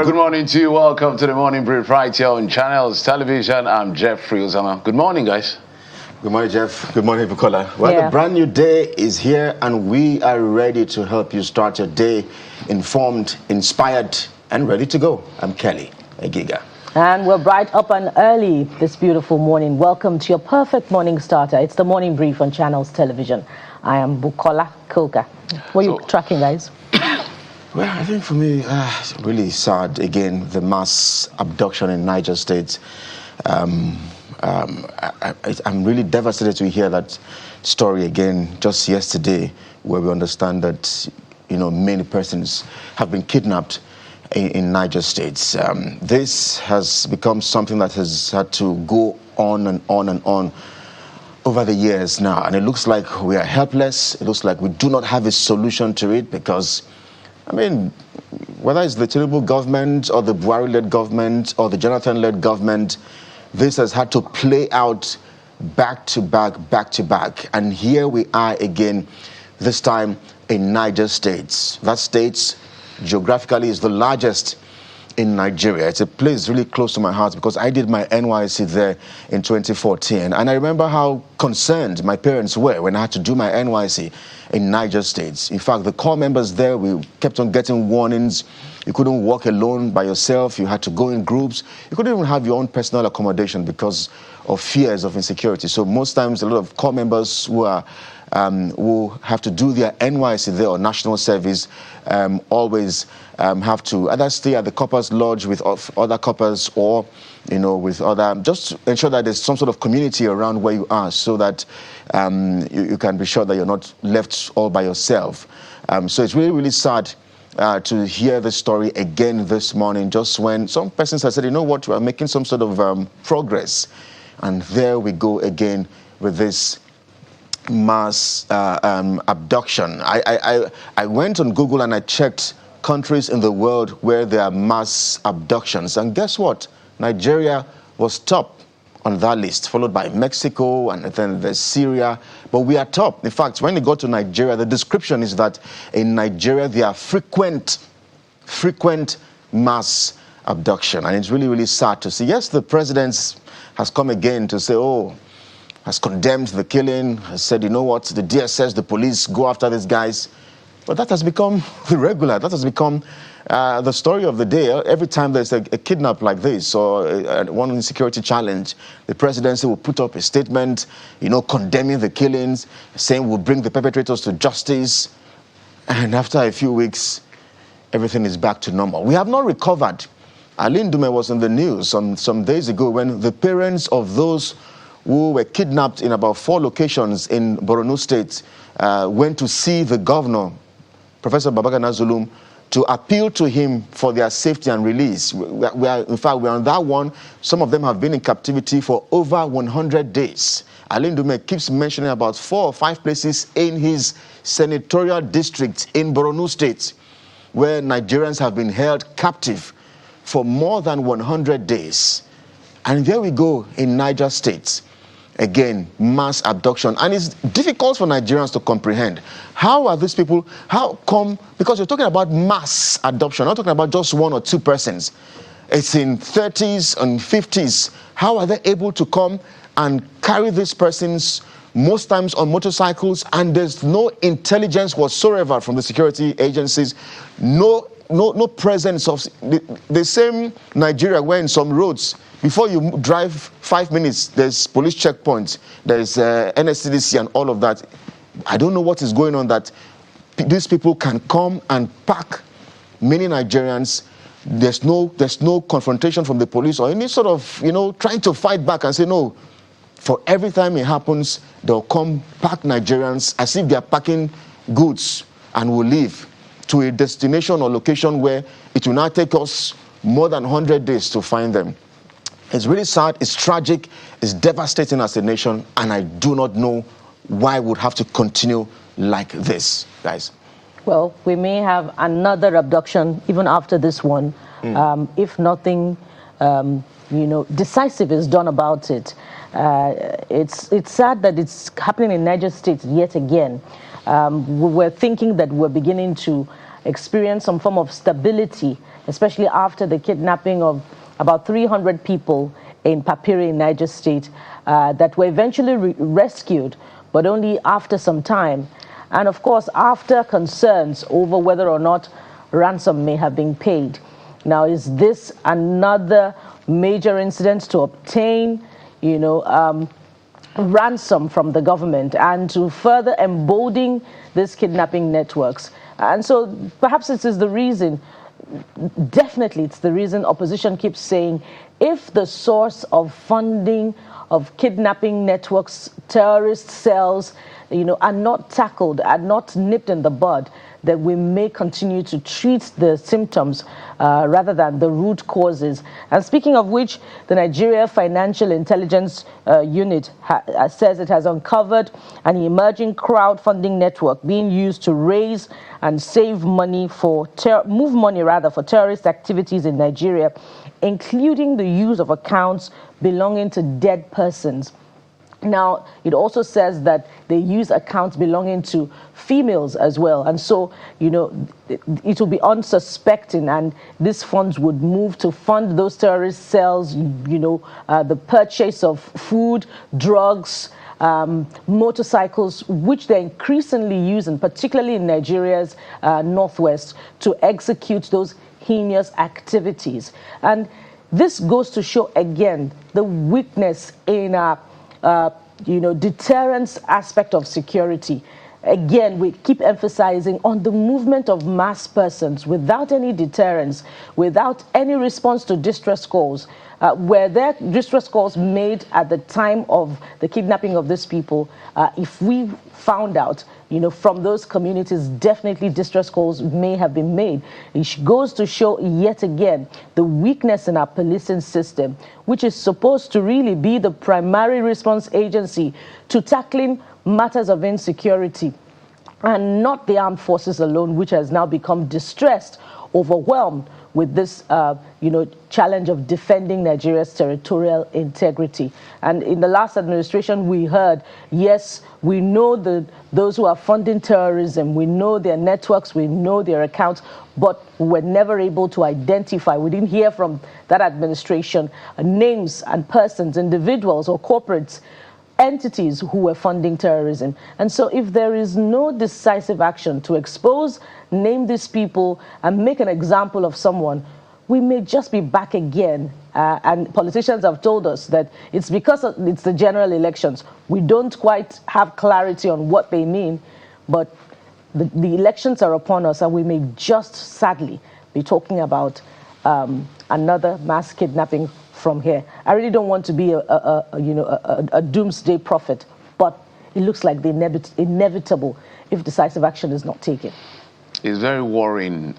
Very good morning to you. Welcome to the Morning Brief right here on Channels Television. I'm Jeffrey Uzama. Good morning, guys. Good morning, Jeff. Good morning, Bukola. Well, a brand new day is here, and we are ready to help you start your day informed, inspired, and ready to go. I'm Kelly Egiga. And we're bright up and early this beautiful morning. Welcome to your perfect morning starter. It's the Morning Brief on Channels Television. I am Bukola Koka. What are you tracking, guys? Well, I think for me, it's really sad, again, the mass abduction in Niger State. I'm really devastated to hear that story again just yesterday, where we understand that, many persons have been kidnapped in Niger State. This has become something that has had to go on and on and on over the years now. And it looks like we are helpless. It looks like we do not have a solution to it because, whether it's the Tinubu government or the Buhari-led government or the Jonathan-led government, this has had to play out back to back. And here we are again, this time in Niger State. That state geographically is the largest in Nigeria. It's a place really close to my heart because I did my NYSC there in 2014. And I remember how concerned my parents were when I had to do my NYSC in Niger State. In fact, the corps members there, we kept on getting warnings. You couldn't walk alone by yourself. You had to go in groups. You couldn't even have your own personal accommodation because of fears of insecurity. So most times, a lot of corps members who have to do their NYSC there or national service always have to either stay at the corpers lodge with other corpers or, with other, just ensure that there's some sort of community around where you are so that you can be sure that you're not left all by yourself. So it's really, really sad to hear the story again this morning, just when some persons have said, you know what, we are making some sort of progress. And there we go again with this mass abduction. I went on Google and I checked countries in the world where there are mass abductions. And guess what? Nigeria was top on that list, followed by Mexico and then there's Syria. But we are top. In fact, when you go to Nigeria, the description is that in Nigeria there are frequent mass abduction. And it's really, really sad to see. Yes, the president has come again to say, has condemned the killing, has said, you know what, the DSS, the police, go after these guys. But that has become the regular. That has become the story of the day. Every time there's a kidnap like this or one insecurity challenge, the presidency will put up a statement, condemning the killings, saying we'll bring the perpetrators to justice. And after a few weeks, everything is back to normal. We have not recovered. Ali Ndume was in the news some days ago when the parents of those who were kidnapped in about 4 locations in Borno State went to see the governor, Professor Babagana Zulum, to appeal to him for their safety and release. In fact, we're on that one. Some of them have been in captivity for over 100 days. Ali Ndume keeps mentioning about 4 or 5 places in his senatorial district in Borno State where Nigerians have been held captive for more than 100 days. And there we go in Niger State. Again, mass abduction. And it's difficult for Nigerians to comprehend. How are these people, how come, because you're talking about mass adoption, not talking about just 1 or 2 persons. It's in 30s and 50s. How are they able to come and carry these persons, most times on motorcycles, and there's no intelligence whatsoever from the security agencies, no presence of the same Nigeria where in some roads, before you drive 5 minutes, there's police checkpoints, there's NSCDC and all of that. I don't know what is going on that these people can come and pack many Nigerians. There's no confrontation from the police or any sort of, trying to fight back and say, no, for every time it happens, they'll come pack Nigerians as if they're packing goods and will leave to a destination or location where it will now take us more than 100 days to find them. It's really sad, it's tragic, it's devastating as a nation, and I do not know why we would have to continue like this, guys. Well, we may have another abduction even after this one, if nothing, decisive is done about it. It's sad that it's happening in Niger State yet again. We're thinking that we're beginning to experience some form of stability especially after the kidnapping of about 300 people in Papiri in Niger State that were eventually rescued, but only after some time. And of course, after concerns over whether or not ransom may have been paid. Now, is this another major incident to obtain, ransom from the government and to further embolden these kidnapping networks? And so perhaps this is the reason, definitely it's the reason opposition keeps saying, if the source of funding of kidnapping networks, terrorist cells, are not tackled, are not nipped in the bud, that we may continue to treat the symptoms rather than the root causes. And speaking of which, the Nigeria Financial Intelligence Unit says it has uncovered an emerging crowdfunding network being used to raise and save money for move money for terrorist activities in Nigeria, including the use of accounts belonging to dead persons. Now, it also says that they use accounts belonging to females as well. And so, it will be unsuspecting, and these funds would move to fund those terrorist cells, the purchase of food, drugs, motorcycles, which they're increasingly using, particularly in Nigeria's northwest, to execute those heinous activities. And this goes to show, again, the weakness in our deterrence aspect of security. Again, we keep emphasizing on the movement of mass persons without any deterrence, without any response to distress calls. Were there distress calls made at the time of the kidnapping of these people? If we found out, from those communities, definitely distress calls may have been made. It goes to show yet again the weakness in our policing system, which is supposed to really be the primary response agency to tackling matters of insecurity, and not the armed forces alone, which has now become distressed, overwhelmed with this, challenge of defending Nigeria's territorial integrity. And in the last administration, we heard, yes, we know those who are funding terrorism, we know their networks, we know their accounts, but we were never able to identify. We didn't hear from that administration names and persons, individuals or corporates, entities who were funding terrorism. And so if there is no decisive action to expose, name these people, and make an example of someone, we may just be back again. And politicians have told us that it's because it's the general elections. We don't quite have clarity on what they mean, but the elections are upon us, and we may just sadly be talking about another mass kidnapping from here. I really don't want to be a doomsday prophet, but it looks like the inevitable if decisive action is not taken. It's very worrying.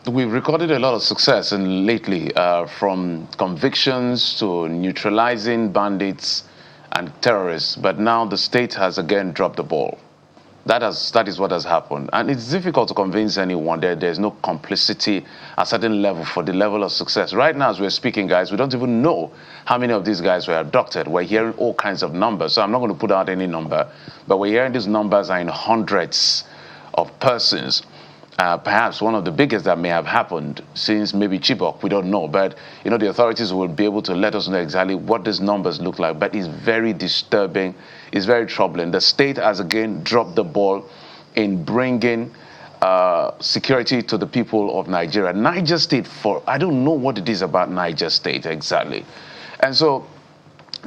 We've recorded a lot of success lately, from convictions to neutralizing bandits and terrorists, but now the state has again dropped the ball. That is what has happened. And it's difficult to convince anyone that there's no complicity at a certain level for the level of success. Right now, as we're speaking, guys, we don't even know how many of these guys were abducted. We're hearing all kinds of numbers. So I'm not going to put out any number, but we're hearing these numbers are in hundreds of persons. Perhaps one of the biggest that may have happened since maybe Chibok, we don't know. But, the authorities will be able to let us know exactly what these numbers look like. But it's very disturbing. It's very troubling. The state has again dropped the ball in bringing security to the people of Nigeria. Niger State, I don't know what it is about Niger State exactly. And so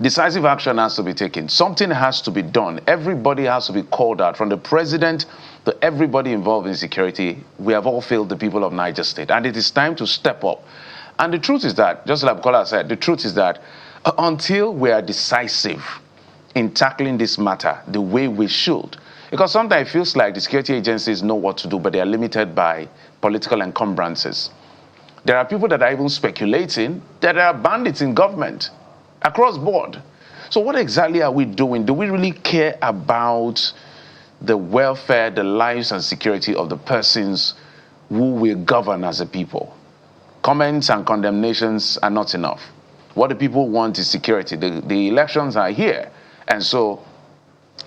decisive action has to be taken. Something has to be done. Everybody has to be called out, from the president to everybody involved in security. We have all failed the people of Niger State, and it is time to step up. And the truth is that, just like Bukola said, the truth is that until we are decisive in tackling this matter the way we should, because sometimes it feels like the security agencies know what to do, but they are limited by political encumbrances. There are people that are even speculating that there are bandits in government across board. So what exactly are we doing? Do we really care about the welfare, the lives and security of the persons who will govern as a people? Comments and condemnations are not enough. What the people want is security. The elections are here. And so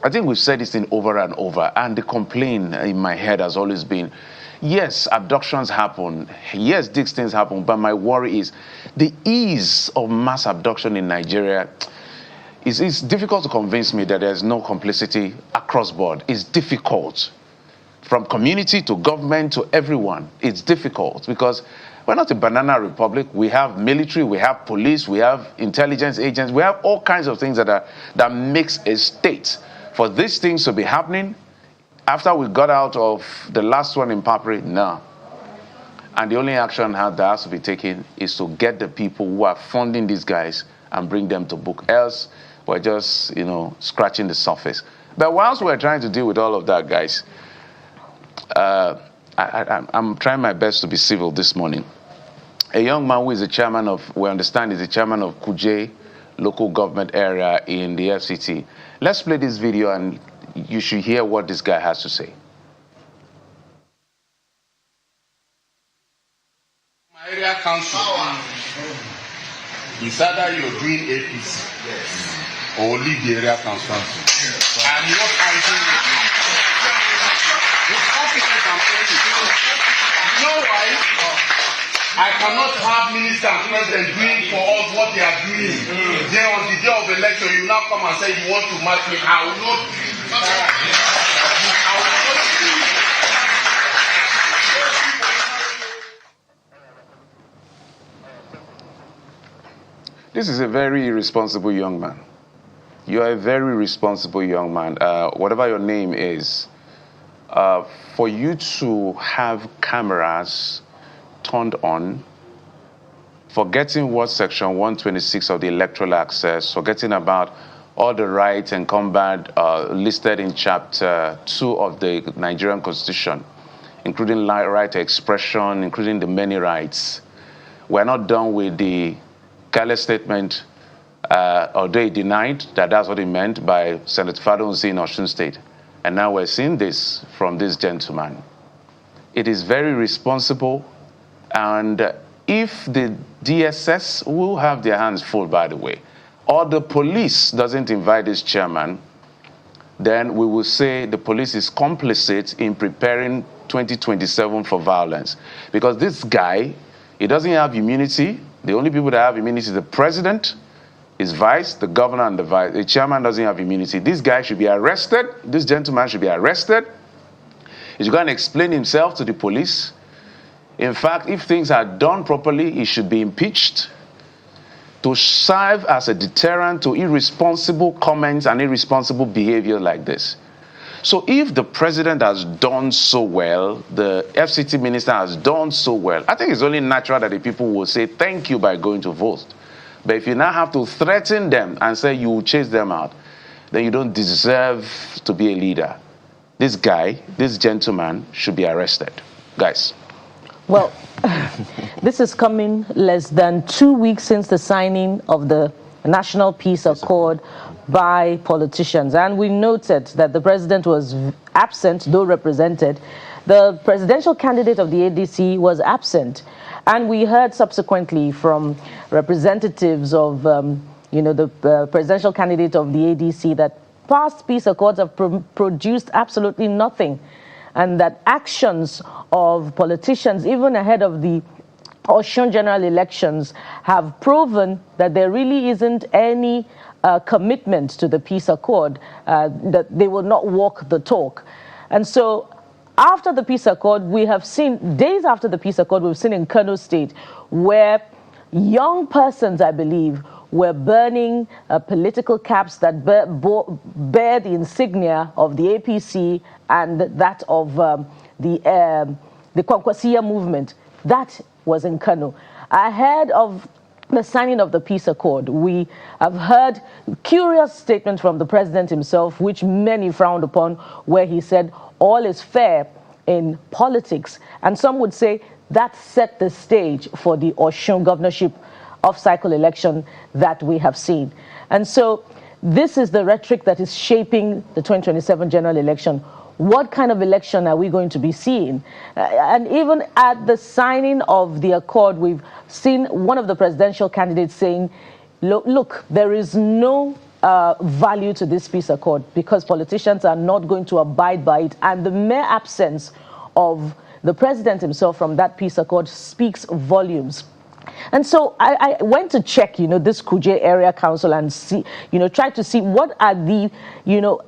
I think we've said this thing over and over, and the complaint in my head has always been, yes, abductions happen, yes, these things happen, but my worry is the ease of mass abduction in Nigeria. It's difficult to convince me that there's no complicity across board. It's difficult. From community to government to everyone, it's difficult because we're not a banana republic. We have military, we have police, we have intelligence agents, we have all kinds of things that makes a state. For these things to be happening, after we got out of the last one in Papri, no. And the only action that has to be taken is to get the people who are funding these guys and bring them to book. Else, we're just, scratching the surface. But whilst we're trying to deal with all of that, guys, I'm trying my best to be civil this morning. A young man who is the chairman of, we understand, is the chairman of Kuje local government area in the FCT. Let's play this video and you should hear what this guy has to say. My area council is either you're doing APC or leave the area council. I'm not arguing with you. With confidence, I'm telling you. You know why? I cannot have minister and president doing for us what they are doing. Then on the day of election, you now come and say you want to match me. I will not. This is a very irresponsible young man. You are a very responsible young man. Whatever your name is, for you to have cameras turned on, forgetting what section 126 of the Electoral Access, forgetting about all the rights and combat listed in chapter 2 of the Nigerian Constitution, including right to expression, including the many rights. We're not done with the careless statement, although he denied that that's what he meant by Senator Fadonsi in Osun State. And now we're seeing this from this gentleman. It is very responsible. And if the DSS will have their hands full, by the way, or the police doesn't invite this chairman, then we will say the police is complicit in preparing 2027 for violence. Because this guy, he doesn't have immunity. The only people that have immunity is the president, his vice, the governor, and the vice. The chairman doesn't have immunity. This guy should be arrested. This gentleman should be arrested. He should go and explain himself to the police. In fact, if things are done properly, he should be impeached to serve as a deterrent to irresponsible comments and irresponsible behavior like this. So if the president has done so well, the FCT minister has done so well, I think it's only natural that the people will say thank you by going to vote. But if you now have to threaten them and say you will chase them out, then you don't deserve to be a leader. This guy, this gentleman should be arrested. Guys. Well, this is coming less than 2 weeks since the signing of the National Peace Accord by politicians. And we noted that the president was absent, though represented. The presidential candidate of the ADC was absent. And we heard subsequently from representatives of, the presidential candidate of the ADC that past peace accords have produced absolutely nothing. And that actions of politicians, even ahead of the Osun general elections, have proven that there really isn't any commitment to the peace accord, that they will not walk the talk. And so after the peace accord, we have seen, days after the peace accord, we've seen in Kano State, where young persons, I believe, were burning political caps that bear the insignia of the APC and that of the Kwankwasiya movement. That was in Kano. Ahead of the signing of the peace accord, we have heard curious statements from the president himself, which many frowned upon, where he said all is fair in politics. And some would say that set the stage for the Osun governorship off-cycle election that we have seen. And so this is the rhetoric that is shaping the 2027 general election. What kind of election are we going to be seeing? And even at the signing of the accord, we've seen one of the presidential candidates saying, look, there is no value to this peace accord because politicians are not going to abide by it. And the mere absence of the president himself from that peace accord speaks volumes. And so I went to check, this Kuje Area Council and see, try to see what are the,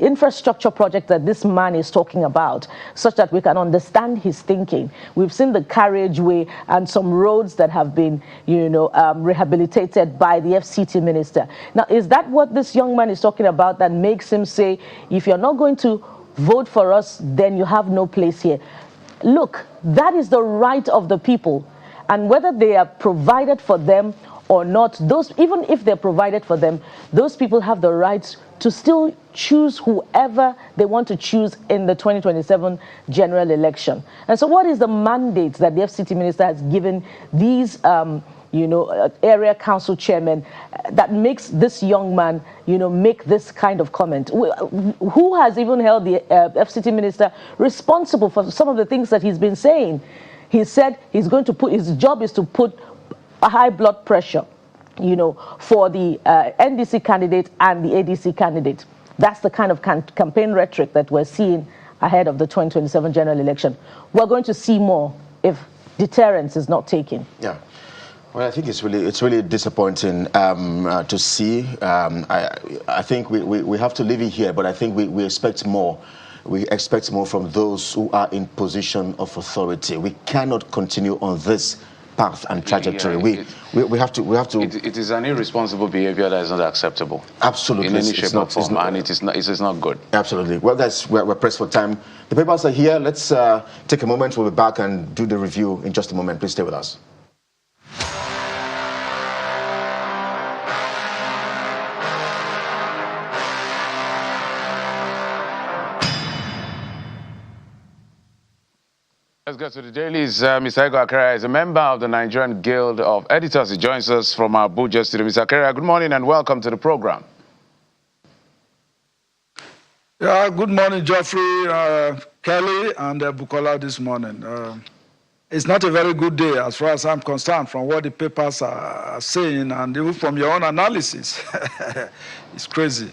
infrastructure projects that this man is talking about, such that we can understand his thinking. We've seen the carriageway and some roads that have been, rehabilitated by the FCT minister. Now, is that what this young man is talking about that makes him say, if you're not going to vote for us, then you have no place here? Look, that is the right of the people. And whether they are provided for them or not, even if they're provided for them, those people have the right to still choose whoever they want to choose in the 2027 general election. And so what is the mandate that the FCT minister has given these area council chairmen that makes this young man, make this kind of comment? Who has even held the FCT minister responsible for some of the things that he's been saying? He said he's going to his job is to put a high blood pressure, for the NDC candidate and the ADC candidate. That's the kind of campaign rhetoric that we're seeing ahead of the 2027 general election. We're going to see more if deterrence is not taken. Yeah. Well, I think it's really disappointing to see. I think we have to leave it here, but I think we expect more. We expect more from those who are in position of authority. We cannot continue on this path and trajectory. Yeah, we have to. It is an irresponsible behavior that is not acceptable. Absolutely, in any shape or form, and it is not good. Absolutely. Well, we're pressed for time. The papers are here. Let's take a moment. We'll be back and do the review in just a moment. Please stay with us. Let's go to the dailies. Mr. Ego Akera is a member of the Nigerian Guild of Editors. He joins us from Abuja studio. Mr. Akera, good morning and welcome to the program. Yeah, good morning, Geoffrey, Kelly, and Bukola this morning. It's not a very good day as far as I'm concerned from what the papers are saying and even from your own analysis. It's crazy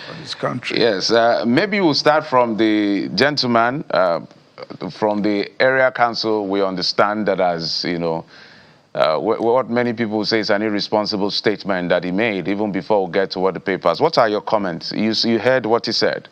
for this country. Yes, maybe we'll start from the gentleman from the area council. We understand that as, what many people say is an irresponsible statement that he made even before we get to what the papers. What are your comments? You heard what he said.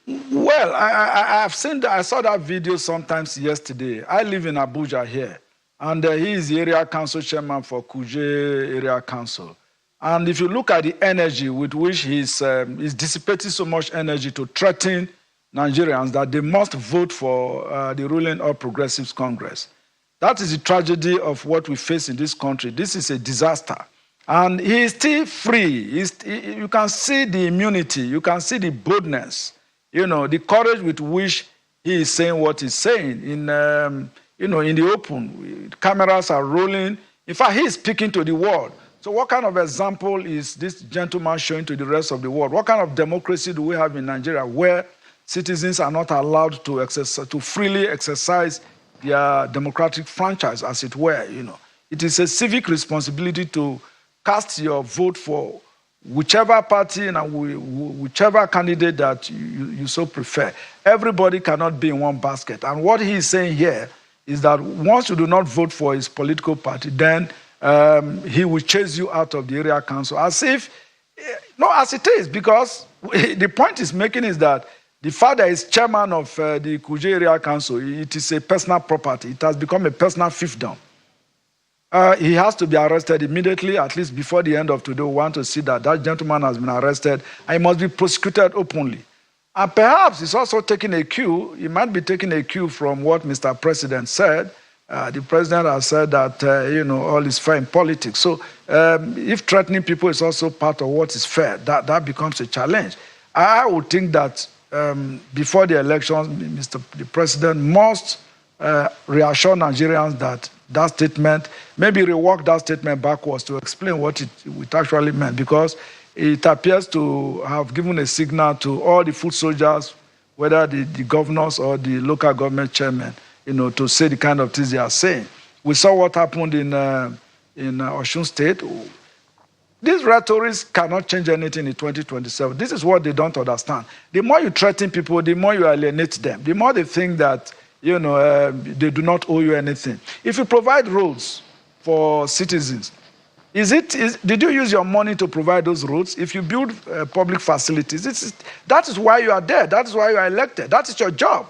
Well, I saw that video sometimes yesterday. I live in Abuja here, and he is the area council chairman for Kuje Area Council. And if you look at the energy with which he's dissipating so much energy to threaten Nigerians that they must vote for the ruling All Progressives Congress, that is the tragedy of what we face in this country. This is a disaster. And he is still free. You can see the immunity. You can see the boldness, the courage with which he is saying what he's saying in the open. Cameras are rolling. In fact, he is speaking to the world. So what kind of example is this gentleman showing to the rest of the world? What kind of democracy do we have in Nigeria where citizens are not allowed to freely exercise their democratic franchise, as it were? It is a civic responsibility to cast your vote for whichever party and whichever candidate that you so prefer. Everybody cannot be in one basket. And what he is saying here is that once you do not vote for his political party, then he will chase you out of the area council as it is, because the point he's making is that the father is chairman of the Kuje Area Council. It is a personal property. It has become a personal fiefdom. He has to be arrested immediately, at least before the end of today. We want to see that gentleman has been arrested and he must be prosecuted openly. And perhaps he's also taking a cue. He might be taking a cue from what Mr. President said. The president has said that, all is fair in politics. So if threatening people is also part of what is fair, that becomes a challenge. I would think that before the elections, the president must reassure Nigerians that statement, maybe rework that statement backwards to explain what it actually meant, because it appears to have given a signal to all the foot soldiers, whether the governors or the local government chairmen, to say the kind of things they are saying. We saw what happened in Osun State. These rhetorics cannot change anything in 2027. This is what they don't understand. The more you threaten people, the more you alienate them. The more they think that, they do not owe you anything. If you provide roads for citizens, did you use your money to provide those roads? If you build public facilities, that is why you are there. That is why you are elected. That is your job.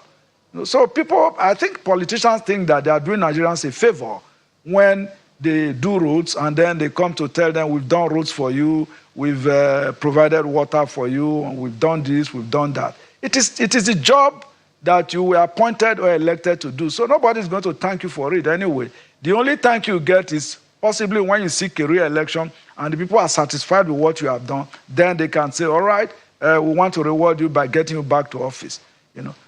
So I think politicians think that they are doing Nigerians a favor when they do roads and then they come to tell them, we've done roads for you, we've provided water for you, and we've done this, we've done that. It is a job that you were appointed or elected to do. So nobody's going to thank you for it anyway. The only thank you get is possibly when you seek a re-election and the people are satisfied with what you have done, then they can say, all right, we want to reward you by getting you back to office.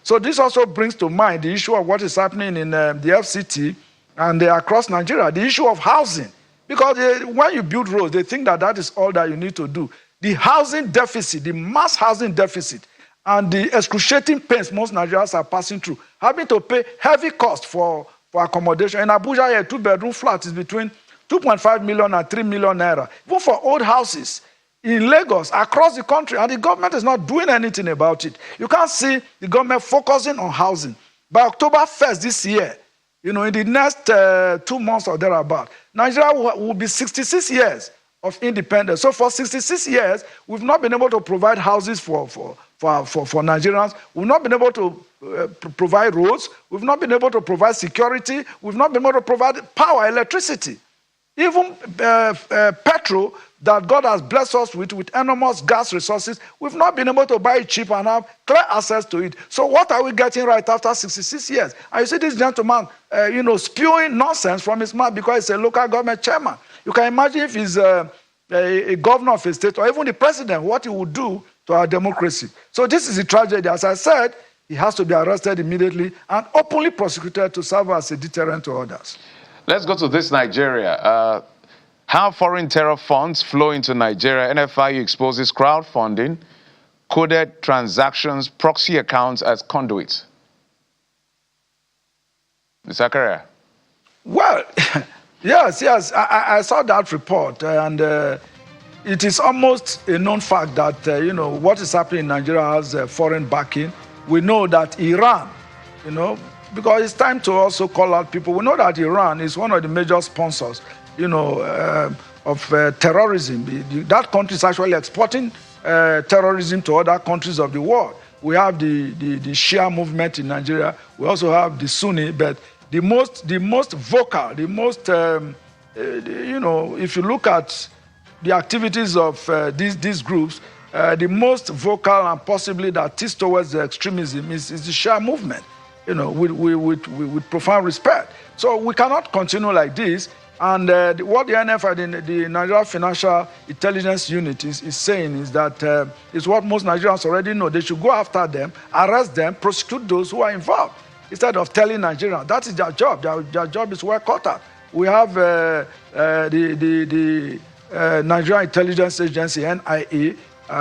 So this also brings to mind the issue of what is happening in the FCT and across Nigeria, the issue of housing. Because when you build roads, they think that that is all that you need to do. The housing deficit, the mass housing deficit, and the excruciating pains most Nigerians are passing through, having to pay heavy cost for accommodation. In Abuja, a 2-bedroom flat is between 2.5 million and 3 million naira, even for old houses. In Lagos, across the country, and the government is not doing anything about it. You can't see the government focusing on housing. By October 1st this year, in the next 2 months or thereabout, Nigeria will be 66 years of independence. So for 66 years, we've not been able to provide houses for Nigerians. We've not been able to provide roads. We've not been able to provide security. We've not been able to provide power, electricity. Even petrol that God has blessed us with enormous gas resources, we've not been able to buy it cheap and have clear access to it. So what are we getting right after 66 years? And you see this gentleman, spewing nonsense from his mouth because he's a local government chairman. You can imagine if he's a governor of a state or even the president, what he would do to our democracy. So this is a tragedy. As I said, he has to be arrested immediately and openly prosecuted to serve as a deterrent to others. Let's go to this Nigeria. How foreign terror funds flow into Nigeria. NFIU exposes crowdfunding, coded transactions, proxy accounts as conduits. Mr. Zakaria. Well, yes. I saw that report, and it is almost a known fact that, what is happening in Nigeria has foreign backing. We know that Iran, because it's time to also call out people. We know that Iran is one of the major sponsors, of terrorism. That country is actually exporting terrorism to other countries of the world. We have the Shia movement in Nigeria. We also have the Sunni, but the most vocal, if you look at the activities of these groups, the most vocal and possibly that tips towards the extremism is the Shia movement. With profound respect. So we cannot continue like this. And what the NFI, the Nigeria Financial Intelligence Unit, is saying is that is what most Nigerians already know. They should go after them, arrest them, prosecute those who are involved, instead of telling Nigerians. That is their job. Their job is well cut out. We have the Nigeria Intelligence Agency, NIA,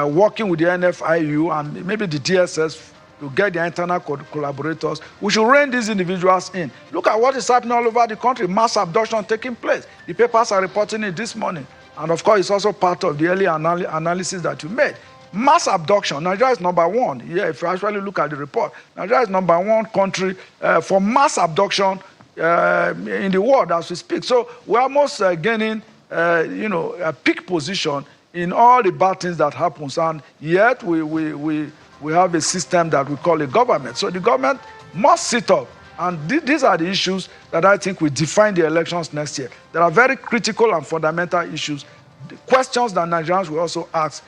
working with the NFIU and maybe the DSS to get the internal collaborators. We should rein these individuals in. Look at what is happening all over the country. Mass abduction taking place. The papers are reporting it this morning. And of course, it's also part of the early analysis that you made. Mass abduction. Nigeria is number one. Yeah, if you actually look at the report, Nigeria is number one country for mass abduction in the world as we speak. So we're almost gaining, a peak position in all the bad things that happens. And yet we have a system that we call a government. So the government must sit up. And these are the issues that I think will define the elections next year. There are very critical and fundamental issues, the questions that Nigerians will also ask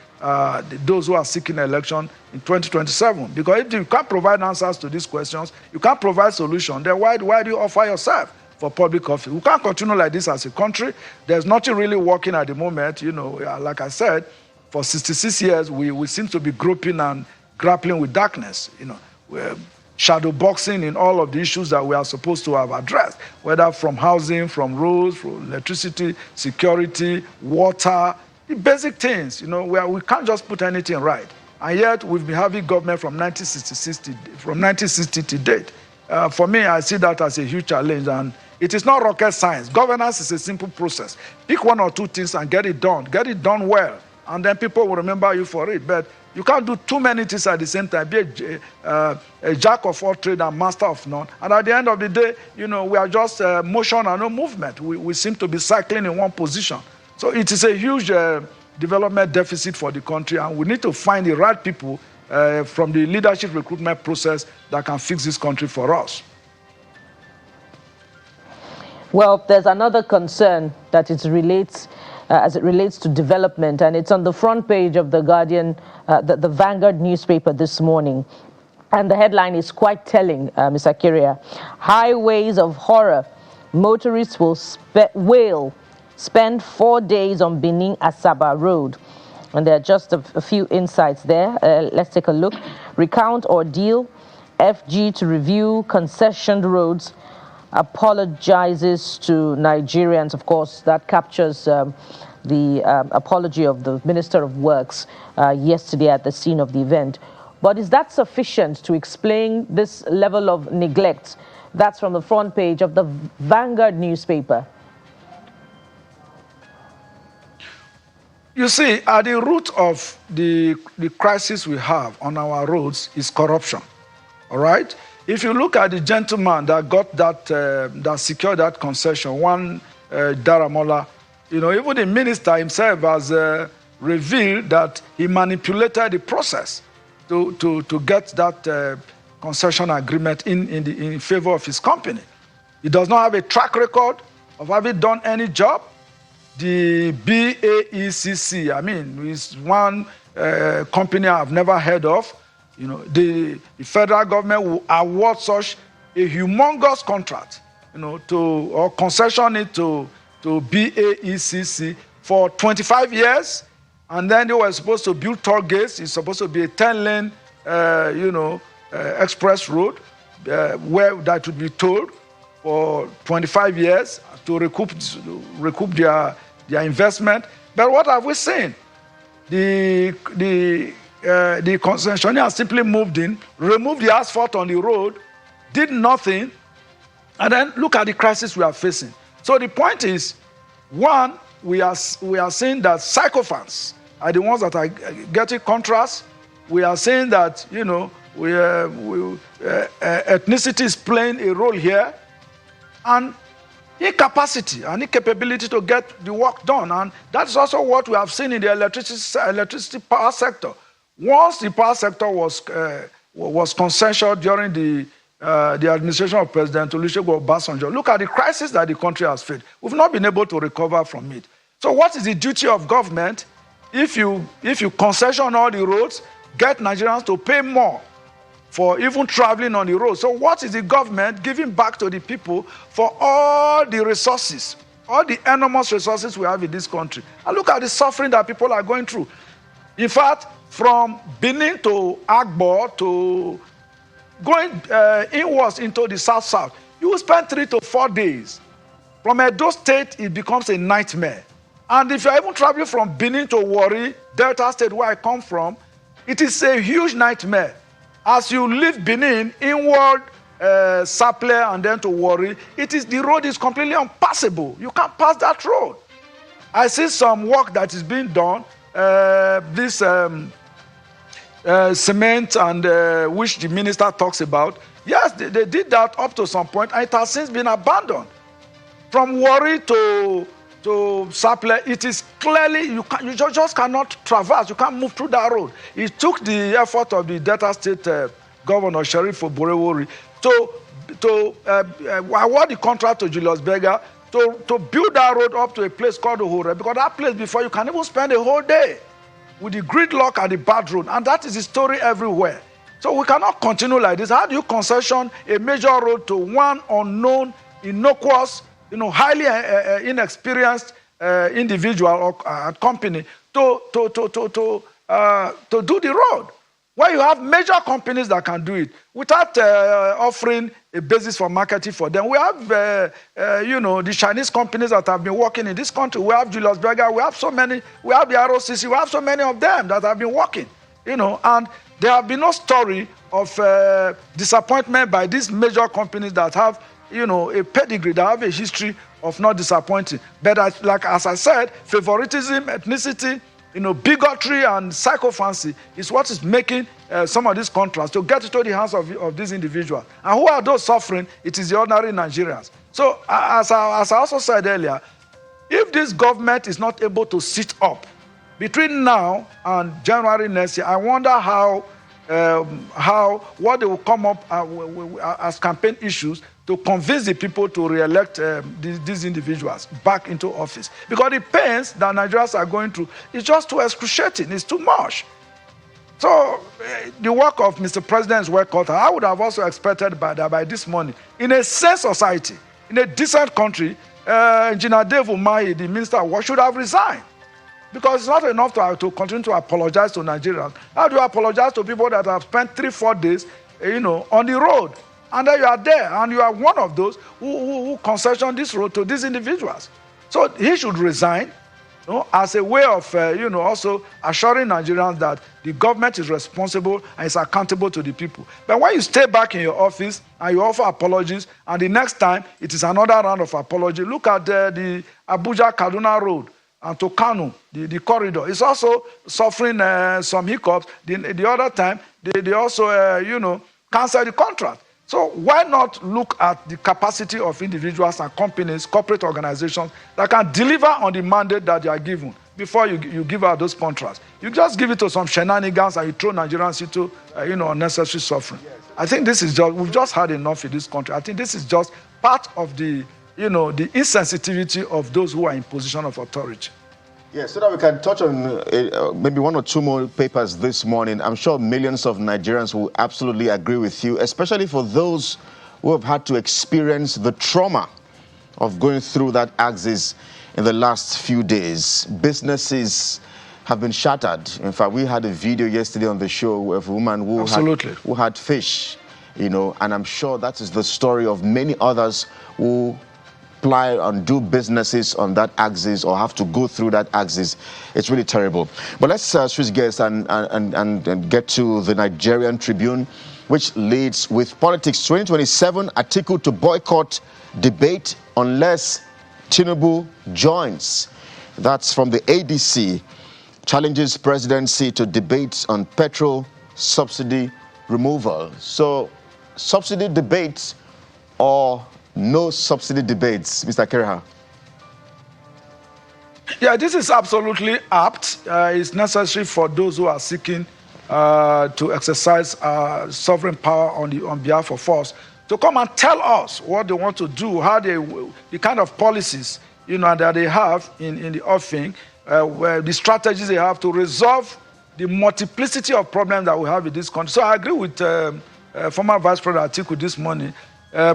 those who are seeking election in 2027. Because if you can't provide answers to these questions, you can't provide solutions, then why do you offer yourself for public office? We can't continue like this as a country. There's nothing really working at the moment. Like I said, for 66 years, we seem to be groping and grappling with darkness, we're shadow boxing in all of the issues that we are supposed to have addressed, whether from housing, from roads, from electricity, security, water, the basic things, where we can't just put anything right. And yet we've been having government from 1960 to date. For me, I see that as a huge challenge, and It is not rocket science. Governance is a simple process. Pick one or two things and get it done. Get it done well. And then people will remember you for it. But you can't do too many things at the same time. Be a jack of all trades and master of none. And at the end of the day, we are just motion and no movement. We seem to be cycling in one position. So it is a huge development deficit for the country, and we need to find the right people from the leadership recruitment process that can fix this country for us. Well, there's another concern that it relates as it relates to development, and it's on the front page of the Guardian, the Vanguard newspaper this morning. And the headline is quite telling, Mr. Kiria. Highways of horror. Motorists will spend 4 days on Benin-Asaba Road. And there are just a few insights there. Let's take a look. Recount ordeal. FG to review concessioned roads. Apologizes to Nigerians. Of course, that captures the apology of the Minister of Works yesterday at the scene of the event. But is that sufficient to explain this level of neglect? That's from the front page of the Vanguard newspaper. You see, at the root of the crisis we have on our roads is corruption. All right? If you look at the gentleman that got that secured that concession, one Daramola, even the minister himself has revealed that he manipulated the process to get that concession agreement in favor of his company. He does not have a track record of having done any job. The BAECC, is one company I've never heard of. The federal government will award such a humongous contract, or concession it to BAECC for 25 years, and then they were supposed to build toll gates. It's supposed to be a 10-lane, express road where that would be tolled for 25 years to recoup their investment. But what have we seen? The concessionaire simply moved in, removed the asphalt on the road, did nothing, and then look at the crisis we are facing. So the point is, one, we are seeing that sycophants are the ones that are getting contracts. We are saying that ethnicity is playing a role here, and incapacity and incapability to get the work done. And that's also what we have seen in the electricity power sector. Once the power sector was concessioned during the administration of President Olusegun Obasanjo, look at the crisis that the country has faced. We've not been able to recover from it. So what is the duty of government if you concession all the roads, get Nigerians to pay more for even traveling on the road? So what is the government giving back to the people for all the resources, all the enormous resources we have in this country? And look at the suffering that people are going through. In fact, from Benin to Agbo to going inwards into the south, you will spend 3 to 4 days. From Edo State, it becomes a nightmare. And if you're even traveling from Benin to Warri, Delta State, where I come from, it is a huge nightmare. As you leave Benin, inward, Saple, and then to Warri, the road is completely impassable. You can't pass that road. I see some work that is being done, this cement, and which the minister talks about. Yes, they did that up to some point, and it has since been abandoned. From Warri to Saple, it is clearly, you just cannot traverse, you can't move through that road. It took the effort of the Delta State Governor, Sheriff Oborewori, to award the contract to Julius Berger to build that road up to a place called Ohore, because that place before you can even spend a whole day with the gridlock and the bad road, and that is the story everywhere. So we cannot continue like this. How do you concession a major road to one unknown, innocuous, highly inexperienced individual or company to do the road, where you have major companies that can do it without offering a basis for marketing for them? We have, the Chinese companies that have been working in this country. We have Julius Berger. We have so many. We have the ROCC. We have so many of them that have been working, and there have been no story of disappointment by these major companies that have a pedigree, that have a history of not disappointing. But as I said, favoritism, ethnicity, bigotry and sycophancy is what is making some of these contracts to get into the hands of these individuals. And who are those suffering? It is the ordinary Nigerians. So as I also said earlier, if this government is not able to sit up between now and January next year, I wonder what they will come up as campaign issues to convince the people to re-elect these individuals back into office. Because the pains that Nigerians are going through is just too excruciating, it's too much. So the work of Mr. President is well cut. I would have also expected by this morning, in a sane society, in a decent country, Engineer Dave Umahi, the Minister of War, should have resigned. Because it's not enough to continue to apologize to Nigerians. How do you apologize to people that have spent 3-4 days, on the road? And then you are there, and you are one of those who concession this road to these individuals. So he should resign, as a way of, also assuring Nigerians that the government is responsible and is accountable to the people. But when you stay back in your office and you offer apologies, and the next time it is another round of apology, look at the Abuja-Kaduna road and to Kanu, the corridor. It's also suffering some hiccups. The other time, they also, cancel the contract. So why not look at the capacity of individuals and companies, corporate organizations that can deliver on the mandate that they are given before you give out those contracts? You just give it to some shenanigans and you throw Nigerians into unnecessary suffering. I think we've just had enough in this country. I think this is just part of the insensitivity of those who are in position of authority. Yeah, so that we can touch on maybe one or two more papers this morning. I'm sure millions of Nigerians will absolutely agree with you, especially for those who have had to experience the trauma of going through that axis in the last few days. Businesses have been shattered. In fact, we had a video yesterday on the show of a woman who had fish, and I'm sure that is the story of many others who apply and do businesses on that axis or have to go through that axis. It's really terrible. But let's switch gears and get to the Nigerian Tribune, which leads with politics. 2027, Atiku to boycott debate unless Tinubu joins. That's from the ADC. Challenges presidency to debate on petrol subsidy removal. So, subsidy debates or no subsidy debates, Mr. Kereha? Yeah, this is absolutely apt. It's necessary for those who are seeking to exercise sovereign power on behalf of us to come and tell us what they want to do, how the kind of policies that they have in the offing, where the strategies they have to resolve the multiplicity of problems that we have in this country. So I agree with former Vice President Atiku this morning.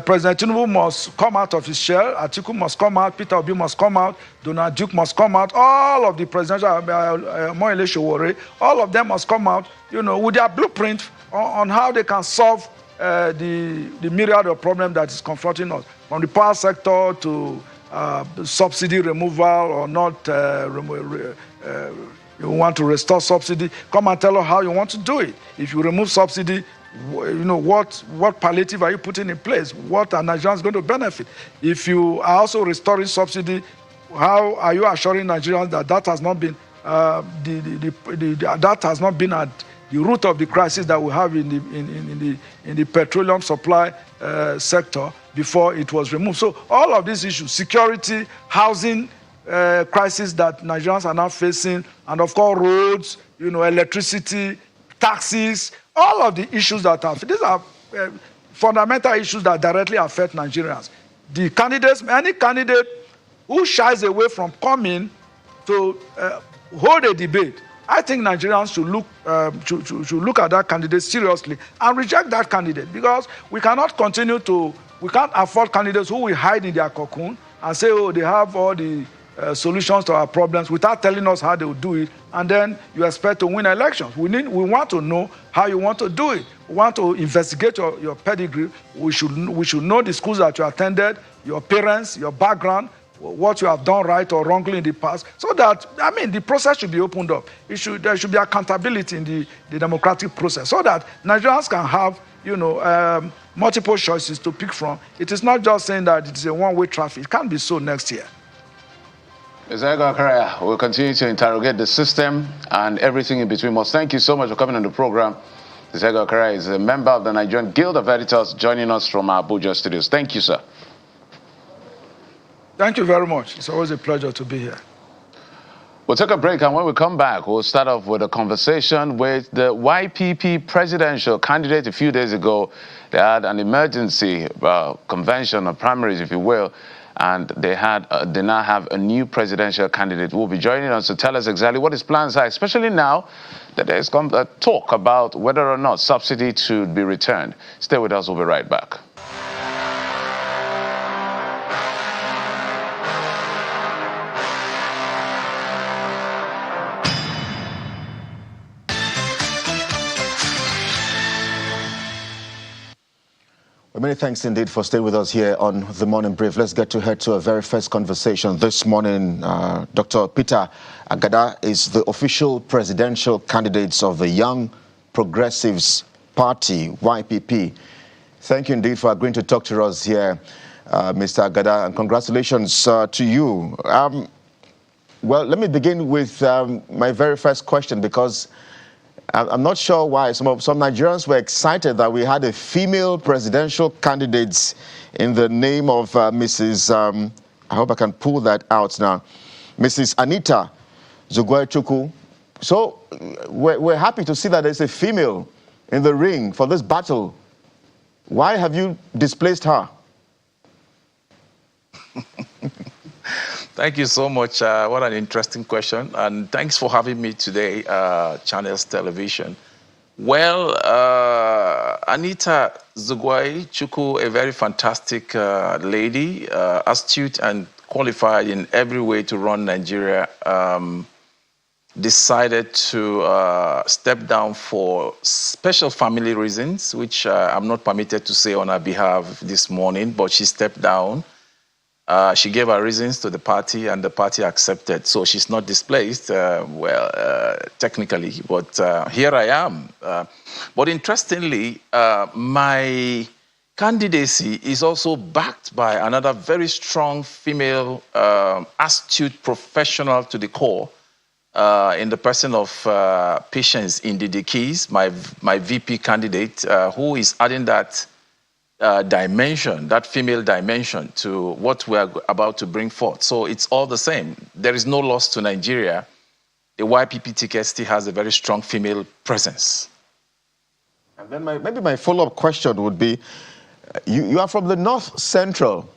President Tinubu must come out of his shell. Atiku must come out. Peter Obi must come out. Donald Duke must come out. All of the presidential, Moyele Sowore, all of them must come out, with their blueprint on how they can solve the myriad of problems that is confronting us, from the power sector to subsidy removal or not. You want to restore subsidy? Come and tell us how you want to do it. If you remove subsidy, what palliative are you putting in place? What are Nigerians going to benefit? If you are also restoring subsidy, how are you assuring Nigerians that has not been that has not been at the root of the crisis that we have in the petroleum supply sector before it was removed? So all of these issues, security, housing crisis that Nigerians are now facing, and of course roads, electricity, taxes, all of the issues that these are fundamental issues that directly affect Nigerians. The candidates, any candidate who shies away from coming to hold a debate, I think Nigerians should look at that candidate seriously and reject that candidate, because we can't afford candidates who will hide in their cocoon and say, oh, they have all the solutions to our problems without telling us how they will do it, and then you expect to win elections. We want to know how you want to do it. We want to investigate your pedigree. We should know the schools that you attended, your parents, your background, what you have done right or wrongly in the past, so that, I mean, the process should be opened up. There should be accountability in the democratic process, so that Nigerians can have, multiple choices to pick from. It is not just saying that it's a one-way traffic. It can't be so next year. Mr. Ego Akaraya, we'll continue to interrogate the system and everything in between. Most thank you so much for coming on the program. Mr. Ego Akaraya is a member of the Nigerian Guild of Editors, joining us from our Abuja studios. Thank you, sir. Thank you very much. It's always a pleasure to be here. We'll take a break, and when we come back, we'll start off with a conversation with the YPP presidential candidate. A few days ago, they had an emergency convention, or primaries, if you will, and they now have a new presidential candidate who will be joining us to tell us exactly what his plans are, especially now that there's come a talk about whether or not subsidy should be returned. Stay with us. We'll be right back. Well, many thanks indeed for staying with us here on The Morning Brief. Let's get to head to our very first conversation this morning. Dr. Peter Agada is the official presidential candidate of the Young Progressives Party, YPP. Thank you indeed for agreeing to talk to us here, Mr. Agada, and congratulations to you. Well, let me begin with my very first question, because I'm not sure why some Nigerians were excited that we had a female presidential candidate in the name of Mrs. I hope I can pull that out now, Mrs. Anita Zugwai-Chukwu. So we're happy to see that there's a female in the ring for this battle. Why have you displaced her? Thank you so much. What an interesting question. And thanks for having me today, Channels Television. Well, Anita Zugwai-Chukwu, a very fantastic lady, astute and qualified in every way to run Nigeria, decided to step down for special family reasons, which I'm not permitted to say on her behalf this morning, but she stepped down. She gave her reasons to the party, and the party accepted. So she's not displaced, technically, but here I am. But interestingly, my candidacy is also backed by another very strong female, astute professional to the core, in the person of Patience Indidikis, my VP candidate, who is adding that dimension, that female dimension, to what we are about to bring forth. So it's all the same. There is no loss to Nigeria. The YPP ticket still has a very strong female presence. And then maybe my follow-up question would be, you are from the North Central,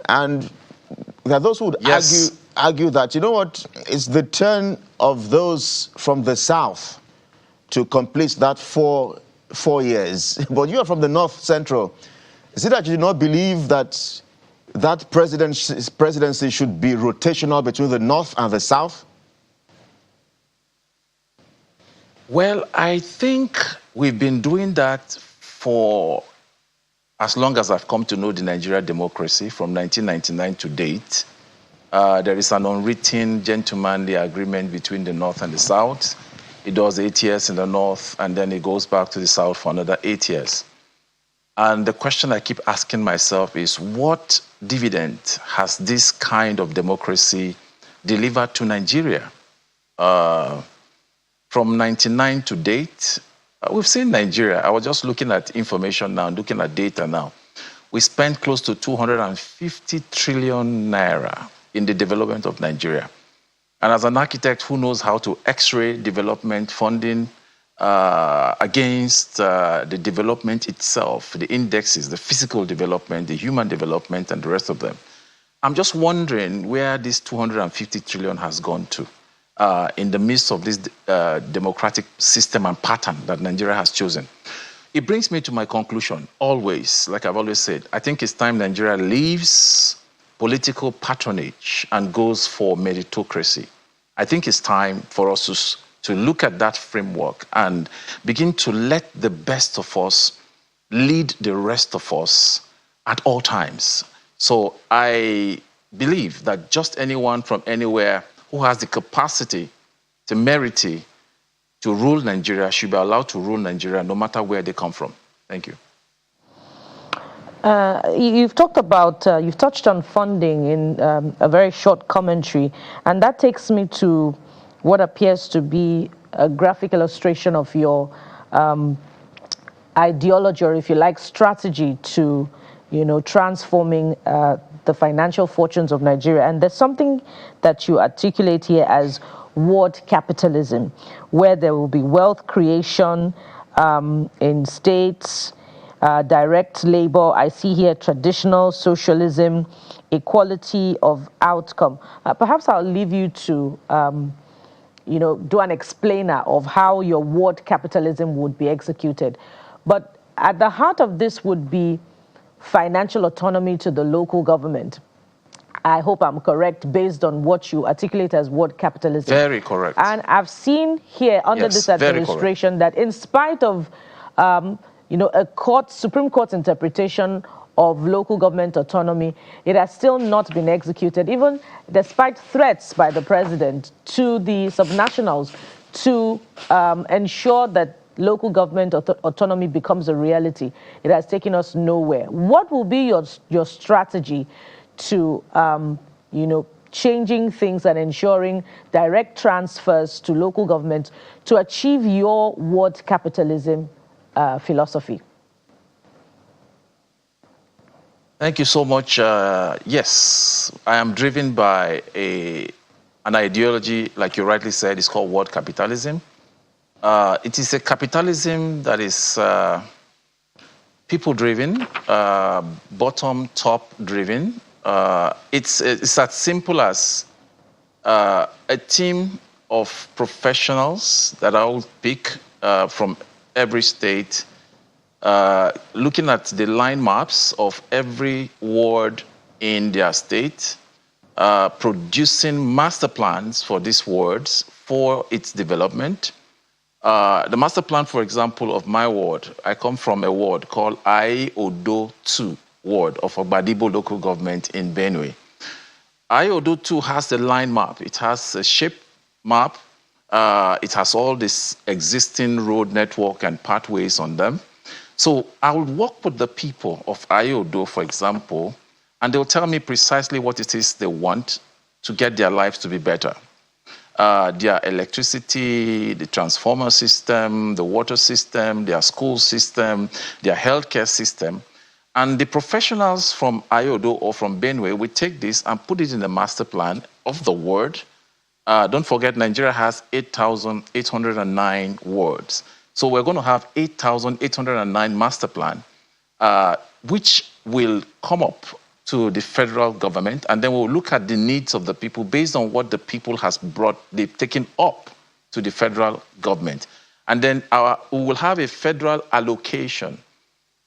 and there are those who would argue that, you know what, it's the turn of those from the South to complete that 4 years. But you are from the North Central. Is it that you do not believe that that presidency should be rotational between the North and the South? Well, I think we've been doing that for as long as I've come to know the Nigeria democracy, from 1999 to date. There is an unwritten gentlemanly agreement between the North and the South. It does 8 years in the North, and then it goes back to the South for another 8 years. And the question I keep asking myself is, what dividend has this kind of democracy delivered to Nigeria? From 99 to date, we've seen Nigeria. I was just looking at information now, looking at data now. We spent close to 250 trillion naira in the development of Nigeria. And as an architect who knows how to x-ray development funding against the development itself, the indexes, the physical development, the human development, and the rest of them, I'm just wondering where this 250 trillion has gone to in the midst of this democratic system and pattern that Nigeria has chosen. It brings me to my conclusion, always, like I've always said, I think it's time Nigeria leaves political patronage and goes for meritocracy. I think it's time for us to look at that framework and begin to let the best of us lead the rest of us at all times. So I believe that just anyone from anywhere who has the capacity, temerity to rule Nigeria should be allowed to rule Nigeria no matter where they come from. Thank you. You've talked about, you've touched on funding in a very short commentary, and that takes me to what appears to be a graphic illustration of your ideology, or if you like, strategy to, transforming the financial fortunes of Nigeria. And there's something that you articulate here as ward capitalism, where there will be wealth creation in states, direct labor. I see here traditional socialism, equality of outcome. Perhaps I'll leave you to do an explainer of how your ward capitalism would be executed. But at the heart of this would be financial autonomy to the local government. I hope I'm correct based on what you articulate as ward capitalism. Very correct. And I've seen here under this administration that in spite of a Supreme Court interpretation of local government autonomy, it has still not been executed, even despite threats by the president to the subnationals to ensure that local government autonomy becomes a reality. It has taken us nowhere. What will be your strategy to, changing things and ensuring direct transfers to local government to achieve your ward capitalism philosophy? Thank you so much. Yes, I am driven by an ideology, like you rightly said, it's called ward capitalism. It is a capitalism that is people-driven, bottom-top driven. It's as simple as a team of professionals that I will pick from every state, looking at the line maps of every ward in their state, producing master plans for these wards for its development. The master plan, for example, of my ward, I come from a ward called Odo 2 ward of Ogbadibo local government in Benue. Odo 2 has the line map. It has a shape map. It has all this existing road network and pathways on them. So I will work with the people of Odo, for example, and they'll tell me precisely what it is they want to get their lives to be better. Their electricity, the transformer system, the water system, their school system, their healthcare system. And the professionals from Odo or from Benue will take this and put it in the master plan of the ward. Don't forget, Nigeria has 8,809 wards. So we're going to have 8,809 master plan, which will come up to the federal government, and then we'll look at the needs of the people based on what the people they've taken up to the federal government. And then we will have a federal allocation.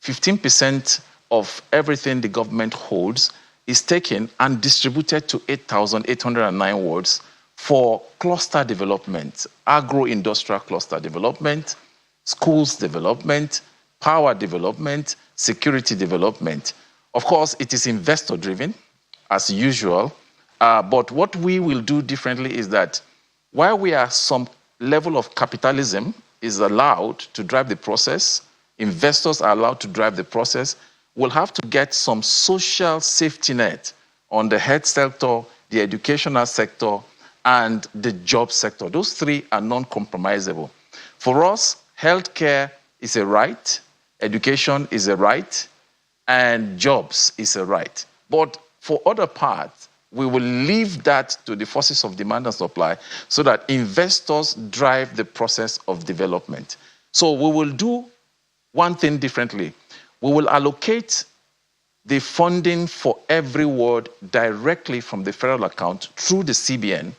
15% of everything the government holds is taken and distributed to 8,809 wards for cluster development, agro-industrial cluster development, schools development, power development, security development. Of course, it is investor-driven, as usual, but what we will do differently is that while we are some level of capitalism is allowed to drive the process, investors are allowed to drive the process, we'll have to get some social safety net on the health sector, the educational sector, and the job sector. Those three are non-compromisable. For us, healthcare is a right, education is a right, and jobs is a right. But for other parts, we will leave that to the forces of demand and supply so that investors drive the process of development. So we will do one thing differently. We will allocate the funding for every ward directly from the federal account through the CBN.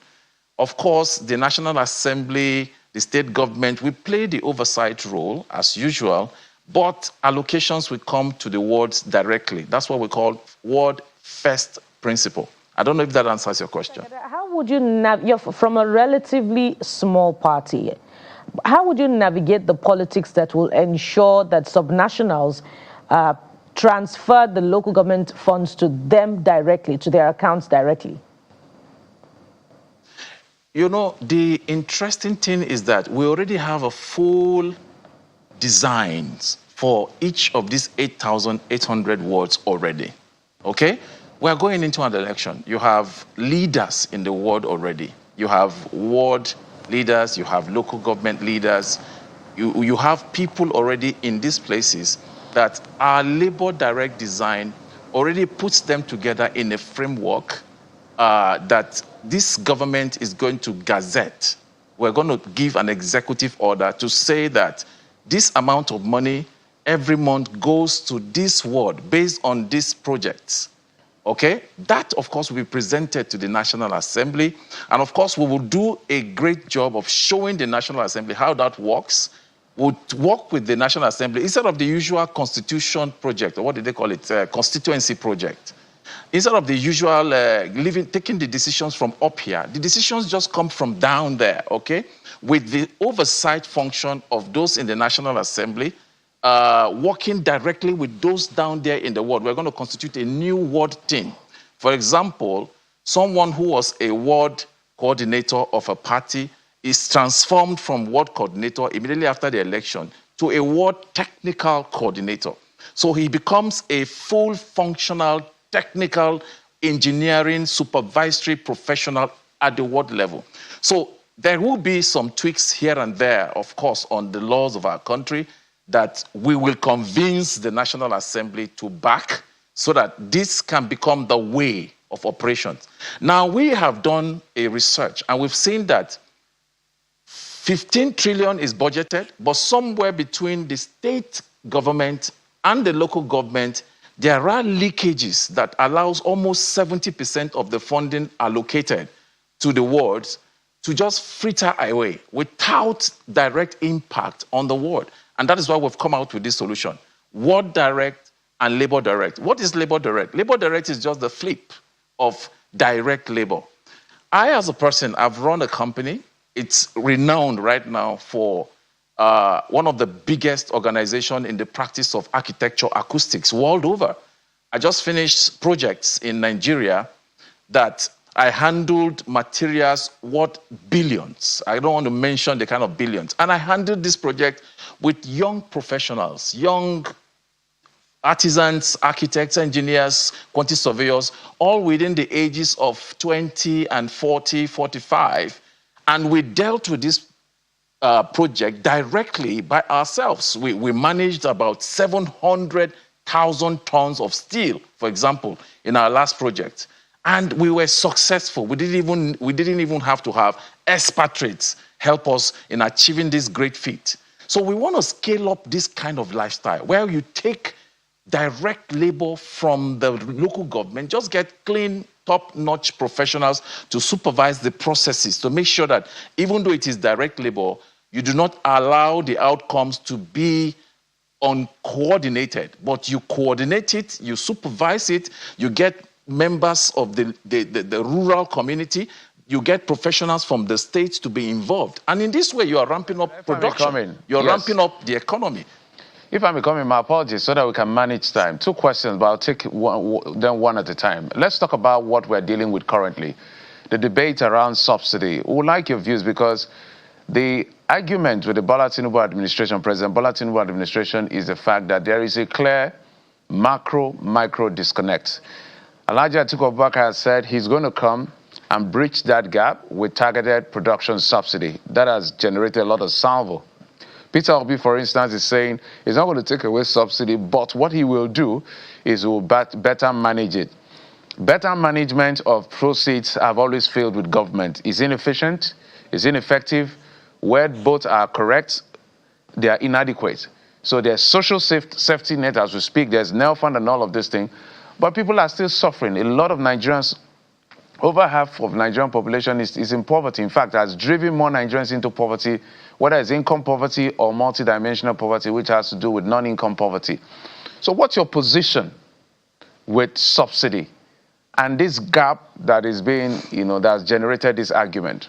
Of course, the National Assembly, the state government will play the oversight role as usual, but allocations will come to the wards directly. That's what we call ward first principle. I don't know if that answers your question. How would you you're from a relatively small party, how would you navigate the politics that will ensure that subnationals transfer the local government funds to them directly, to their accounts directly? You know, the interesting thing is that we already have a full designs for each of these 8,800 wards already, okay? We're going into an election. You have leaders in the ward already. You have ward leaders, you have local government leaders, you have people already in these places that our labor direct design already puts them together in a framework that this government is going to gazette. We're going to give an executive order to say that this amount of money every month goes to this ward based on these projects. Okay? That, of course, will be presented to the National Assembly. And, of course, we will do a great job of showing the National Assembly how that works. We'll work with the National Assembly instead of the usual constitution project, or what do they call it, constituency project. Instead of the usual taking the decisions from up here, the decisions just come from down there, okay? With the oversight function of those in the National Assembly, working directly with those down there in the ward. We're going to constitute a new ward team. For example, someone who was a ward coordinator of a party is transformed from ward coordinator immediately after the election to a ward technical coordinator. So he becomes a full functional technical engineering supervisory professional at the ward level. So there will be some tweaks here and there, of course, on the laws of our country that we will convince the National Assembly to back so that this can become the way of operations. Now, we have done a research and we've seen that 15 trillion is budgeted, but somewhere between the state government and the local government, there are leakages that allows almost 70% of the funding allocated to the wards to just fritter away without direct impact on the ward. And that is why we've come out with this solution. Ward direct and labor direct. What is labor direct? Labor direct is just the flip of direct labor. I, as a person, I've run a company. It's renowned right now for one of the biggest organizations in the practice of architecture acoustics world over. I just finished projects in Nigeria that I handled materials worth billions. I don't want to mention the kind of billions. And I handled this project with young professionals, young artisans, architects, engineers, quantity surveyors, all within the ages of 20 and 40, 45. And we dealt with this project directly by ourselves. We managed about 700,000 tons of steel, for example, in our last project. And we were successful. We didn't even have to have expatriates help us in achieving this great feat. So we want to scale up this kind of lifestyle where you take direct labor from the local government, just get clean, top-notch professionals to supervise the processes to make sure that even though it is direct labor, you do not allow the outcomes to be uncoordinated, but you coordinate it, you supervise it, you get members of the rural community, you get professionals from the states to be involved. And in this way, you are ramping up production. You're ramping up the economy. If I'm becoming, my apologies, so that we can manage time. Two questions, but I'll take one at a time. Let's talk about what we're dealing with currently. The debate around subsidy. We would like your views because the argument with the Bola Tinubu administration, President Bola Tinubu administration, is the fact that there is a clear macro-micro disconnect. Alhaji Atiku Abubakar has said he's going to come and bridge that gap with targeted production subsidy. That has generated a lot of salvo. Peter Obi, for instance, is saying he's not going to take away subsidy, but what he will do is he will better manage it. Better management of proceeds have always failed with government. It's inefficient, it's ineffective. Where both are correct, they are inadequate. So there's social safety net as we speak, there's NEL fund and all of this thing, but people are still suffering. A lot of Nigerians, over half of Nigerian population is in poverty. In fact, has driven more Nigerians into poverty, whether it's income poverty or multidimensional poverty, which has to do with non-income poverty. So what's your position with subsidy and this gap that is being, that's generated this argument?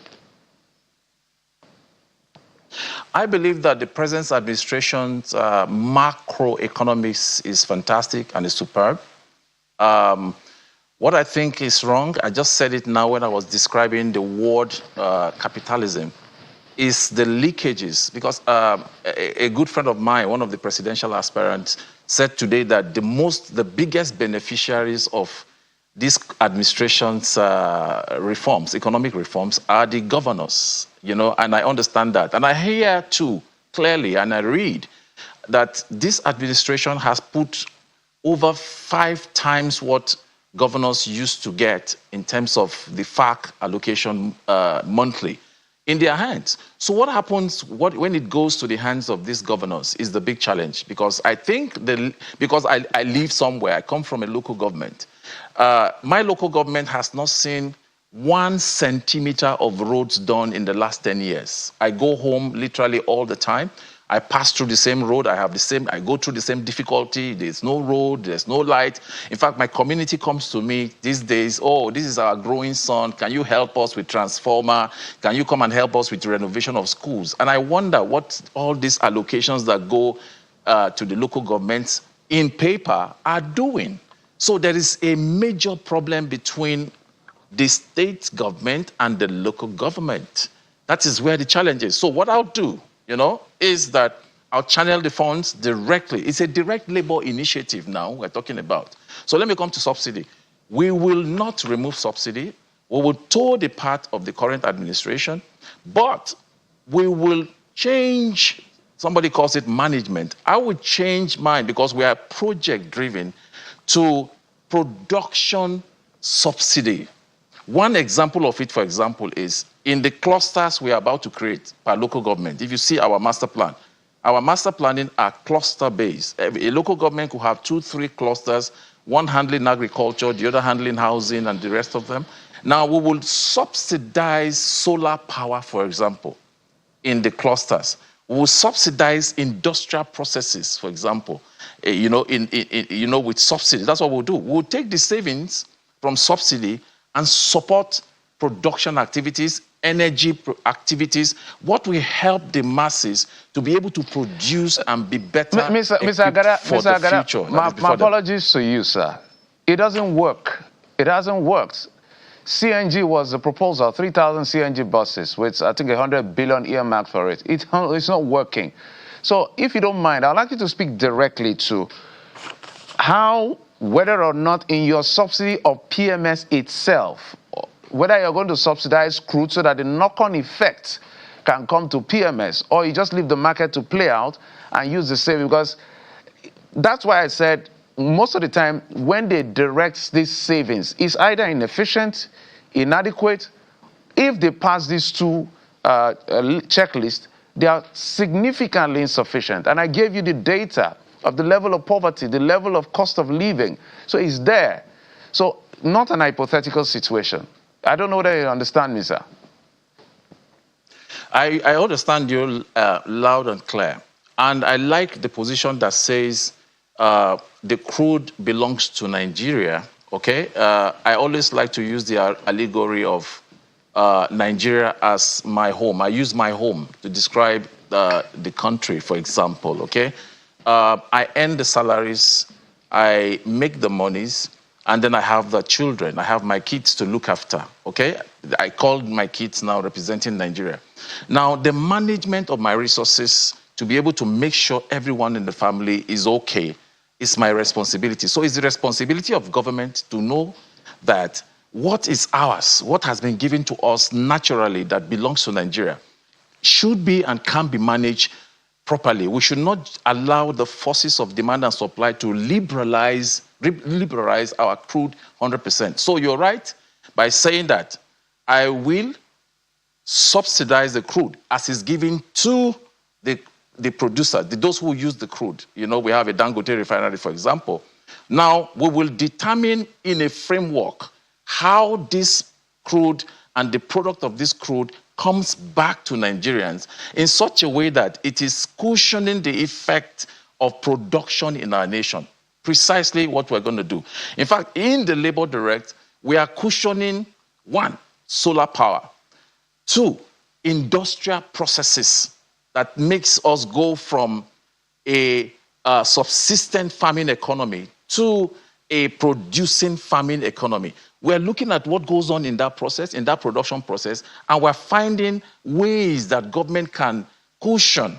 I believe that the present administration's macroeconomics is fantastic and is superb. What I think is wrong, I just said it now when I was describing the word capitalism, is the leakages. Because a good friend of mine, one of the presidential aspirants, said today that the biggest beneficiaries of this administration's reforms, economic reforms, are the governors, you know, and I understand that. And I hear too clearly, and I read that this administration has put over 5 times what governors used to get in terms of the FAC allocation monthly in their hands. So what happens when it goes to the hands of these governors is the big challenge, because I think, because I live somewhere, I come from a local government. My local government has not seen 1 centimeter of roads done in the last 10 years. I go home literally all the time. I pass through the same road. I go through the same difficulty. There's no road, there's no light. In fact, my community comes to me these days, oh, this is our growing son. Can you help us with transformer? Can you come and help us with the renovation of schools? And I wonder what all these allocations that go to the local governments in paper are doing. So there is a major problem between the state government and the local government. That is where the challenge is. So what I'll do, you know, is that I'll channel the funds directly. It's a direct labor initiative now we're talking about. So let me come to subsidy. We will not remove subsidy. We will toe the path of the current administration, but we will change, somebody calls it management. I will change mine, because we are project-driven, to production subsidy. One example of it, for example, is in the clusters we are about to create per local government. If you see our master plan, our master planning are cluster-based. A local government could have 2, 3 clusters, one handling agriculture, the other handling housing, and the rest of them. Now, we will subsidize solar power, for example, in the clusters. We will subsidize industrial processes, for example, with subsidy. That's what we'll do. We'll take the savings from subsidy and support production activities, energy activities, what will help the masses to be able to produce and be better Mr. Agada, for the future. My apologies to you, sir. It doesn't work. It hasn't worked. CNG was a proposal, 3,000 CNG buses with, I think, 100 billion earmarked for it. It's not working. So if you don't mind, I'd like you to speak directly to how, whether or not in your subsidy of PMS itself, whether you're going to subsidize crude so that the knock-on effect can come to PMS, or you just leave the market to play out and use the saving. Because that's why I said most of the time when they direct these savings, it's either inefficient, inadequate. If they pass these 2 checklists, they are significantly insufficient. And I gave you the data of the level of poverty, the level of cost of living. So it's there. So not an hypothetical situation. I don't know whether you understand me, sir. I understand you loud and clear. And I like the position that says the crude belongs to Nigeria, okay? I always like to use the allegory of Nigeria as my home. I use my home to describe the country, for example, okay? I earn the salaries, I make the monies, and then I have the children. I have my kids to look after, okay? I called my kids now representing Nigeria. Now, the management of my resources to be able to make sure everyone in the family is okay is my responsibility. So it's the responsibility of government to know that what is ours, what has been given to us naturally that belongs to Nigeria, should be and can be managed properly. We should not allow the forces of demand and supply to liberalize our crude 100%. So you're right by saying that I will subsidize the crude as is given to the producer, those who use the crude. You know, we have a Dangote refinery, for example. Now, we will determine in a framework how this crude and the product of this crude comes back to Nigerians in such a way that it is cushioning the effect of production in our nation. Precisely what we're going to do. In fact, in the Labor Direct, we are cushioning 1, solar power, 2, industrial processes. that makes us go from a subsistent farming economy to a producing farming economy. We're looking at what goes on in that process, in that production process, and we're finding ways that government can cushion,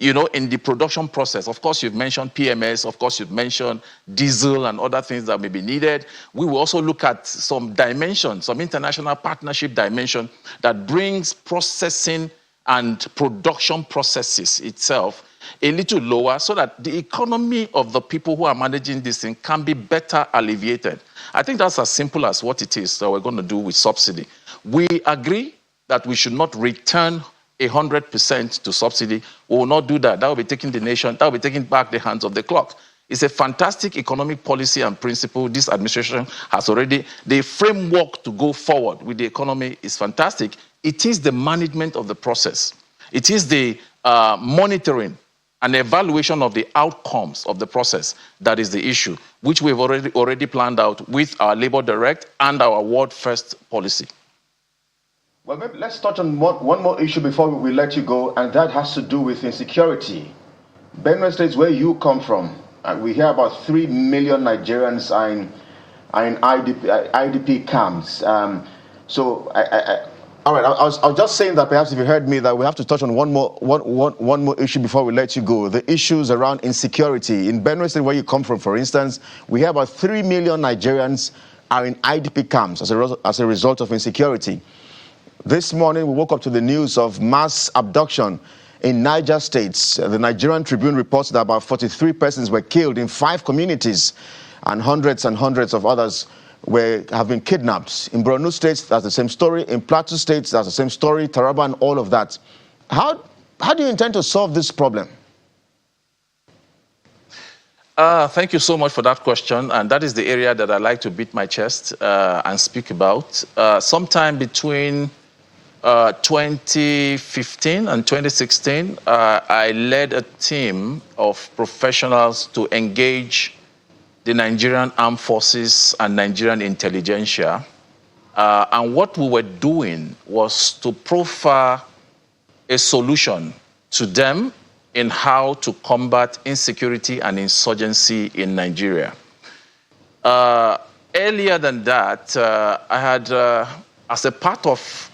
in the production process. Of course, you've mentioned PMS. Of course, you've mentioned diesel and other things that may be needed. We will also look at some dimensions, some international partnership dimension that brings processing and production processes itself a little lower so that the economy of the people who are managing this thing can be better alleviated. I think that's as simple as what it is that we're going to do with subsidy. We agree that we should not return 100% to subsidy. We will not do that. That will be taking the nation, that will be taking back the hands of the clock. It's a fantastic economic policy and principle. This administration has already, the framework to go forward with the economy is fantastic. It is the management of the process. It is the monitoring and evaluation of the outcomes of the process that is the issue, which we've already planned out with our Labor Direct and our World First policy. Well, maybe let's touch on one more issue before we let you go, and that has to do with insecurity. Benue State, where you come from, we hear about 3 million Nigerians are in IDP camps. All right, I was just saying that perhaps if you heard me, that we have to touch on one more issue before we let you go. The issues around insecurity. In Benue State, where you come from, for instance, we hear about 3 million Nigerians are in IDP camps as a result of insecurity. This morning, we woke up to the news of mass abduction in Niger State. The Nigerian Tribune reports that about 43 persons were killed in 5 communities, and hundreds of others have been kidnapped. In Borno State, that's the same story. In Plateau State, that's the same story. Taraba and all of that. How do you intend to solve this problem? Thank you so much for that question. And that is the area that I like to beat my chest and speak about. Sometime between 2015 and 2016, I led a team of professionals to engage the Nigerian Armed Forces and Nigerian intelligentsia. And what we were doing was to profile a solution to them in how to combat insecurity and insurgency in Nigeria. Earlier than that, I had, as a part of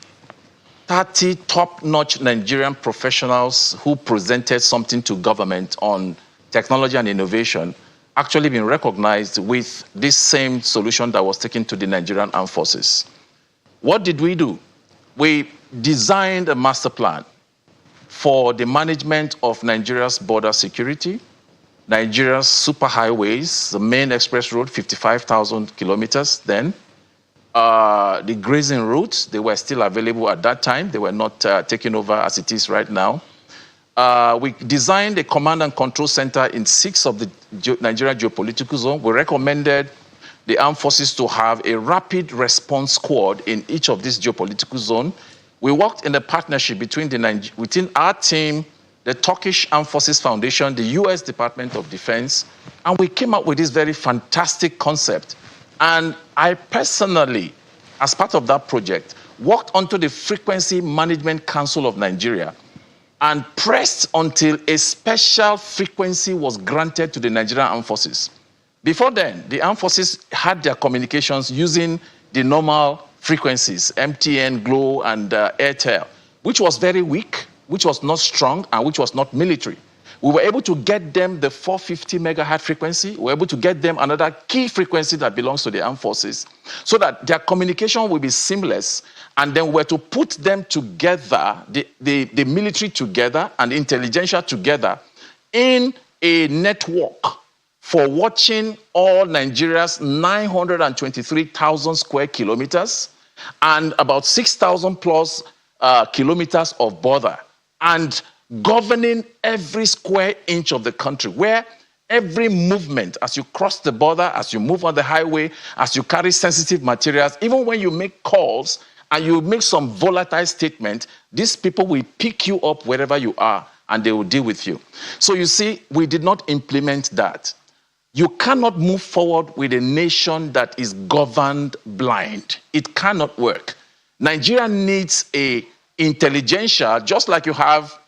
30 top-notch Nigerian professionals who presented something to government on technology and innovation, actually been recognized with this same solution that was taken to the Nigerian Armed Forces. What did we do? We designed a master plan for the management of Nigeria's border security, Nigeria's superhighways, the main express road, 55,000 kilometers then, the grazing routes, they were still available at that time. They were not taken over as it is right now. We designed a command and control center in 6 of the Nigeria geopolitical zone. We recommended the armed forces to have a rapid response squad in each of these geopolitical zones. We worked in a partnership within our team, the Turkish Armed Forces Foundation, the US Department of Defense, and we came up with this very fantastic concept. And I personally, as part of that project, worked onto the Frequency Management Council of Nigeria and pressed until a special frequency was granted to the Nigerian Armed Forces. Before then, the Armed Forces had their communications using the normal frequencies, MTN, Glo, and Airtel, which was very weak, which was not strong, and which was not military. We were able to get them the 450 megahertz frequency. We were able to get them another key frequency that belongs to the armed forces so that their communication will be seamless. And then we were to put them together, the military together and the intelligentsia together in a network for watching all Nigeria's 923,000 square kilometers and about 6,000 plus kilometers of border, and governing every square inch of the country, where every movement, as you cross the border, as you move on the highway, as you carry sensitive materials, even when you make calls and you make some volatile statement, these people will pick you up wherever you are and they will deal with you. So you see, we did not implement that. You cannot move forward with a nation that is governed blind. It cannot work. Nigeria needs a intelligentsia, just like you have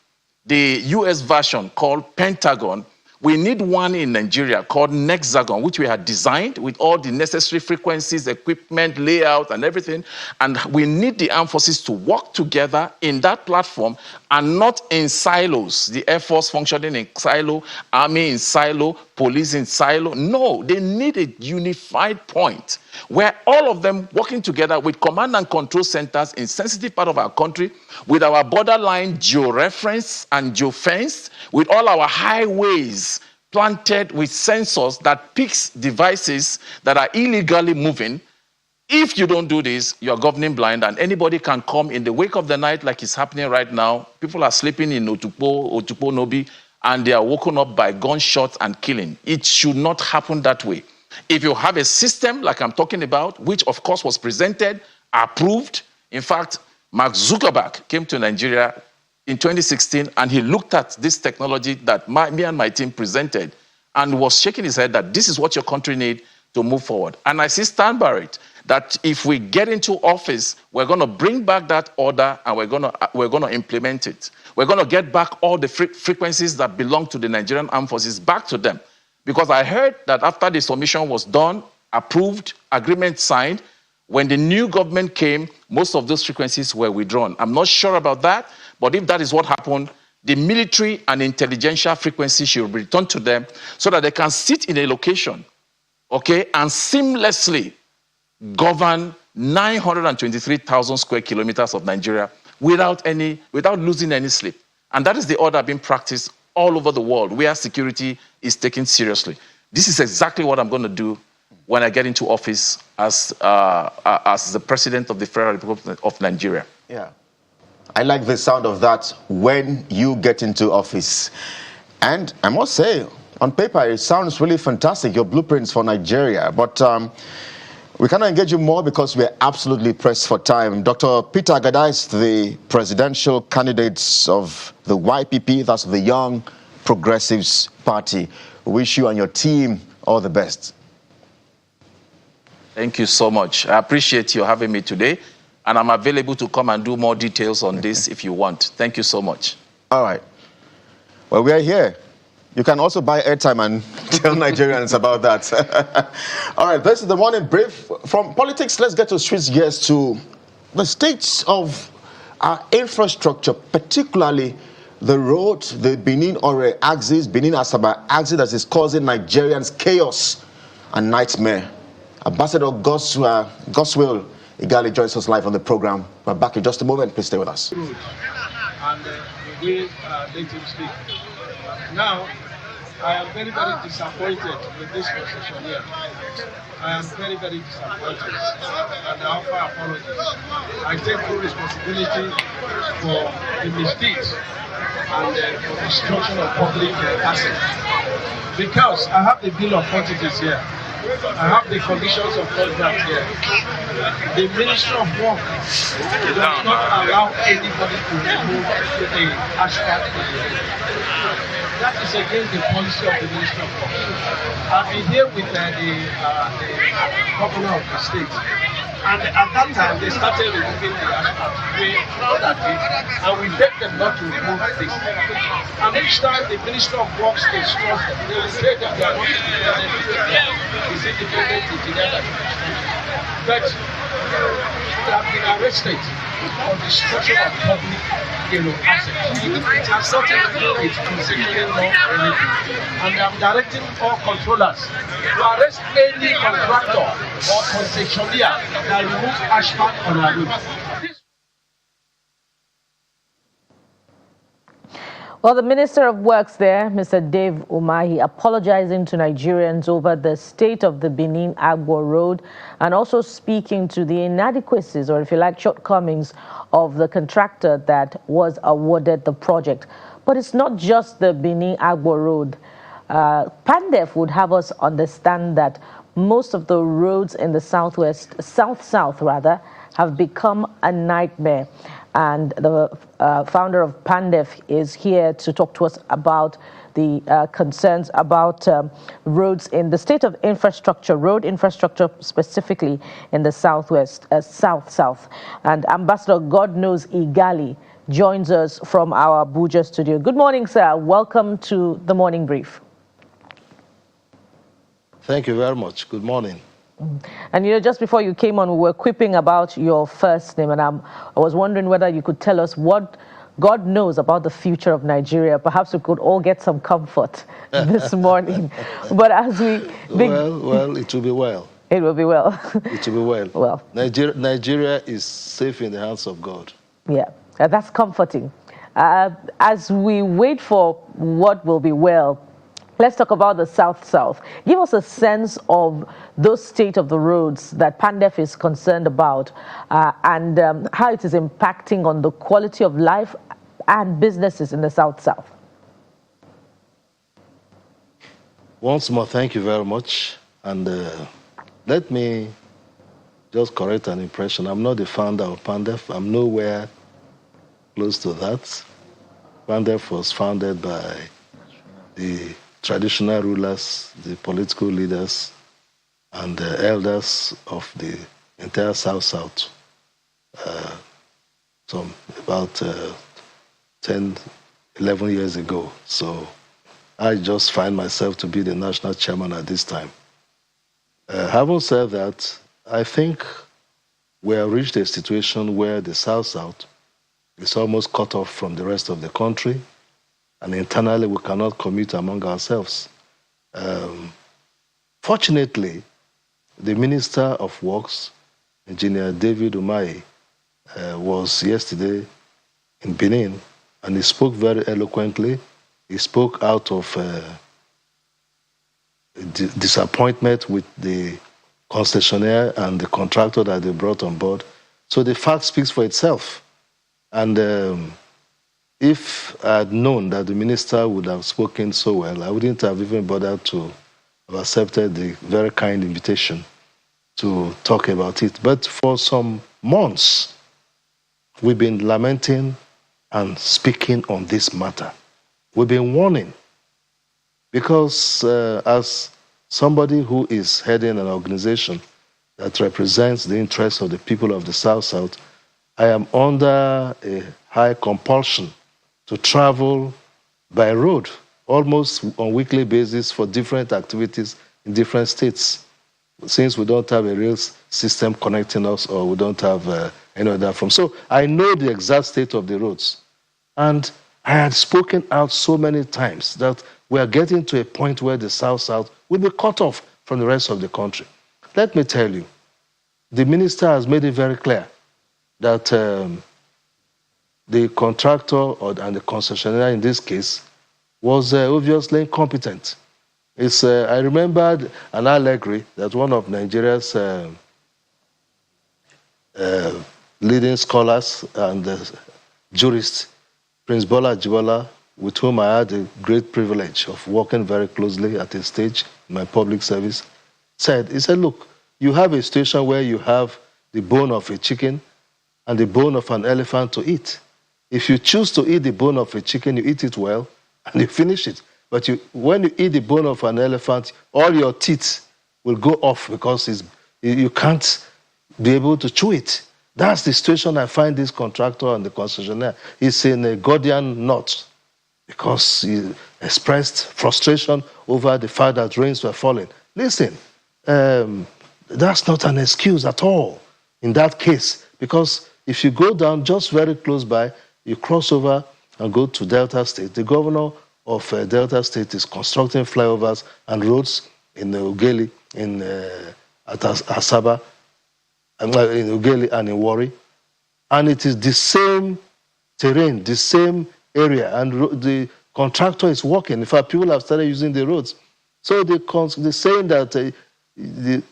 the US version called Pentagon. We need one in Nigeria called Nexagon, which we had designed with all the necessary frequencies, equipment, layout, and everything. And we need the armed forces to work together in that platform and not in silos. The Air Force functioning in silo, Army in silo, police in silo. No, they need a unified point where all of them working together with command and control centers in sensitive part of our country, with our borderline geo-reference and geo-fence, with all our highways planted with sensors that picks devices that are illegally moving. If you don't do this, you're governing blind, and anybody can come in the wake of the night like it's happening right now. People are sleeping in Otukpo, Nobi, and they are woken up by gunshots and killing. It should not happen that way. If you have a system like I'm talking about, which of course was presented, approved. In fact, Mark Zuckerberg came to Nigeria in 2016 and he looked at this technology that me and my team presented and was shaking his head that this is what your country needs to move forward. And I stand by it, that if we get into office, we're going to bring back that order and we're going to implement it. We're going to get back all the frequencies that belong to the Nigerian Armed Forces back to them. Because I heard that after the submission was done, approved, agreement signed, when the new government came, most of those frequencies were withdrawn. I'm not sure about that, but if that is what happened, the military and intelligentsia frequency should be returned to them so that they can sit in a location, okay, and seamlessly govern 923,000 square kilometers of Nigeria without losing any sleep. And that is the order being practiced all over the world where security is taken seriously. This is exactly what I'm going to do when I get into office as the president of the Federal Republic of Nigeria. Yeah. I like the sound of that, when you get into office. And I must say, on paper, it sounds really fantastic, your blueprints for Nigeria. But we cannot engage you more because we're absolutely pressed for time. Dr. Peter Agada is the presidential candidate of the YPP, that's the Young Progressives Party. We wish you and your team all the best. Thank you so much. I appreciate you having me today, and I'm available to come and do more details on this if you want. Thank you so much. All right. Well, we are here. You can also buy airtime and tell Nigerians about that. All right, this is the morning brief. From politics, let's get to switch gears to the state of our infrastructure, particularly the road, the Benin-Ore axis, Benin-Asaba axis that is causing Nigerians chaos and nightmare. Ambassador Goswill Igali joins us live on the program. We're back in just a moment. Please stay with us. And we let him speak. Now, I am very, very disappointed with this concession here. I am very, very disappointed, and I offer apologies. I take full responsibility for the misdeeds and for the destruction of public assets. Because I have the bill of quantities here. I have the conditions of contract here. The Ministry of Work does not allow anybody to remove the asphalt. That is against the policy of the Ministry of Work. I've been here with the governor of the state. And at that time, they started removing the asphalt. We frowned at it, and we begged them not to remove this. And each time the Minister of Works instructs them, they will say that they are not independent. It's independent engineer. But they have been arrested for destruction of public assets. It has nothing to do with concessioning law or anything. And I'm directing all controllers to arrest any contractor or concessionaire that removes asphalt on our roads. Well, the Minister of Works there, Mr. Dave Umahi, apologizing to Nigerians over the state of the Benin-Agbo Road and also speaking to the inadequacies, or if you like, shortcomings of the contractor that was awarded the project. But it's not just the Benin-Agbo Road. PANDEF would have us understand that most of the roads in the southwest, south rather, have become a nightmare. And the founder of PANDEF is here to talk to us about the concerns about roads in the state of infrastructure, road infrastructure specifically in the southwest, south. And Ambassador God knows Igali joins us from our Abuja studio. Good morning, sir. Welcome to the Morning Brief. Thank you very much. Good morning. And just before you came on, we were quipping about your first name, and I was wondering whether you could tell us what God knows about the future of Nigeria. Perhaps we could all get some comfort this morning. But as we Well, it will be well. It will be well. It will be well. Well, Nigeria is safe in the hands of God. Yeah, that's comforting. As we wait for what will be well, let's talk about the South-South. Give us a sense of those state of the roads that PANDEF is concerned about and how it is impacting on the quality of life and businesses in the South-South. Once more, thank you very much. And let me just correct an impression. I'm not the founder of PANDEF. I'm nowhere close to that. PANDEF was founded by the traditional rulers, the political leaders, and the elders of the entire South-South. About 10, 11 years ago. So I just find myself to be the national chairman at this time. Having said that, I think we have reached a situation where the South-South is almost cut off from the rest of the country, and internally we cannot commute among ourselves. Fortunately, the Minister of Works, Engineer David Umahi, was yesterday in Benin, and he spoke very eloquently. He spoke out of disappointment with the concessionaire and the contractor that they brought on board. So the fact speaks for itself. And if I had known that the minister would have spoken so well, I wouldn't have even bothered to have accepted the very kind invitation to talk about it. But for some months, we've been lamenting and speaking on this matter. We've been warning because as somebody who is heading an organization that represents the interests of the people of the South-South, I am under a high compulsion to travel by road almost on a weekly basis for different activities in different states, since we don't have a real system connecting us or we don't have any other form. So I know the exact state of the roads. And I had spoken out so many times that we are getting to a point where the South-South will be cut off from the rest of the country. Let me tell you, the minister has made it very clear that the contractor and the concessionaire in this case was obviously incompetent. I remembered an allegory that one of Nigeria's leading scholars and jurists, Prince Bola Jibola, with whom I had the great privilege of working very closely at a stage in my public service, he said, look, you have a situation where you have the bone of a chicken and the bone of an elephant to eat. If you choose to eat the bone of a chicken, you eat it well and you finish it. But when you eat the bone of an elephant, all your teeth will go off because you can't be able to chew it. That's the situation I find this contractor and the concessionaire. He's in a Gordian knot because he expressed frustration over the fact that rains were falling. Listen, that's not an excuse at all in that case, because if you go down just very close by, you cross over and go to Delta State. The governor of Delta State is constructing flyovers and roads in Ugeli, at Asaba, in Ugeli and in Warri. And it is the same terrain, the same area, and the contractor is working. In fact, people have started using the roads. So they're saying that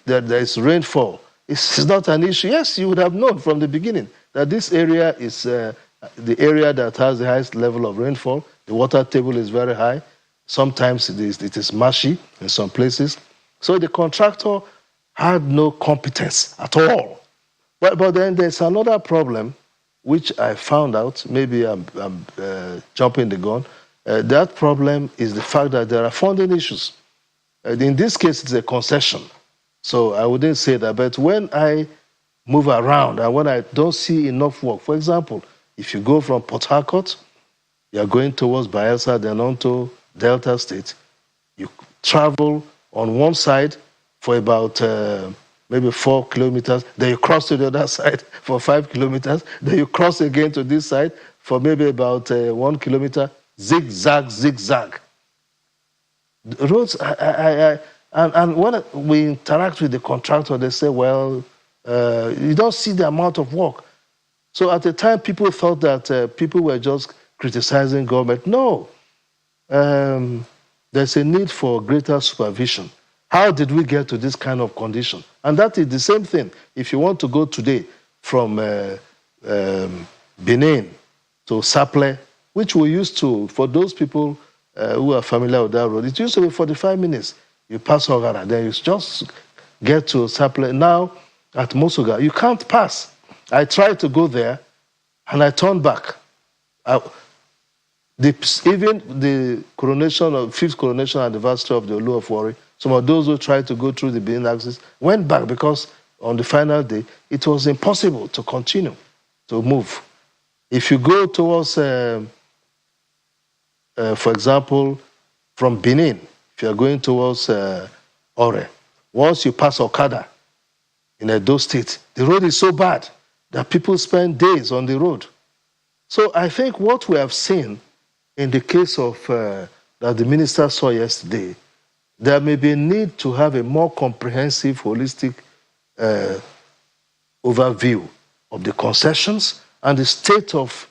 there is rainfall. It's not an issue. Yes, you would have known from the beginning that this area is the area that has the highest level of rainfall. The water table is very high. Sometimes it is marshy in some places. So the contractor had no competence at all. But then there's another problem, which I found out. Maybe I'm jumping the gun. That problem is the fact that there are funding issues. In this case, it's a concession. So I wouldn't say that. But when I move around and when I don't see enough work, for example, If you go from Port Harcourt, you are going towards Bayelsa, then on to Delta State. You travel on one side for about maybe 4 kilometers, then you cross to the other side for 5 kilometers, then you cross again to this side for maybe about 1 kilometer, zigzag, zigzag. The roads, and when we interact with the contractor, they say, well, you don't see the amount of work. So at the time, people thought that people were just criticizing government. No, there's a need for greater supervision. How did we get to this kind of condition? And that is the same thing. If you want to go today from Benin to Saple, which we used to, for those people who are familiar with that road, it used to be 45 minutes. You pass Ogara, then you just get to Saple. Now, at Mosoga, you can't pass. I tried to go there, and I turned back. Even the coronation of 5th coronation anniversary of the Olu of Warri, some of those who tried to go through the Benin axis went back because on the final day, it was impossible to continue to move. If you go towards, for example, from Benin, if you are going towards Ore, once you pass Okada in Edo State, the road is so bad that people spend days on the road. So I think what we have seen in the case of that the minister saw yesterday, there may be a need to have a more comprehensive, holistic overview of the concessions and the state of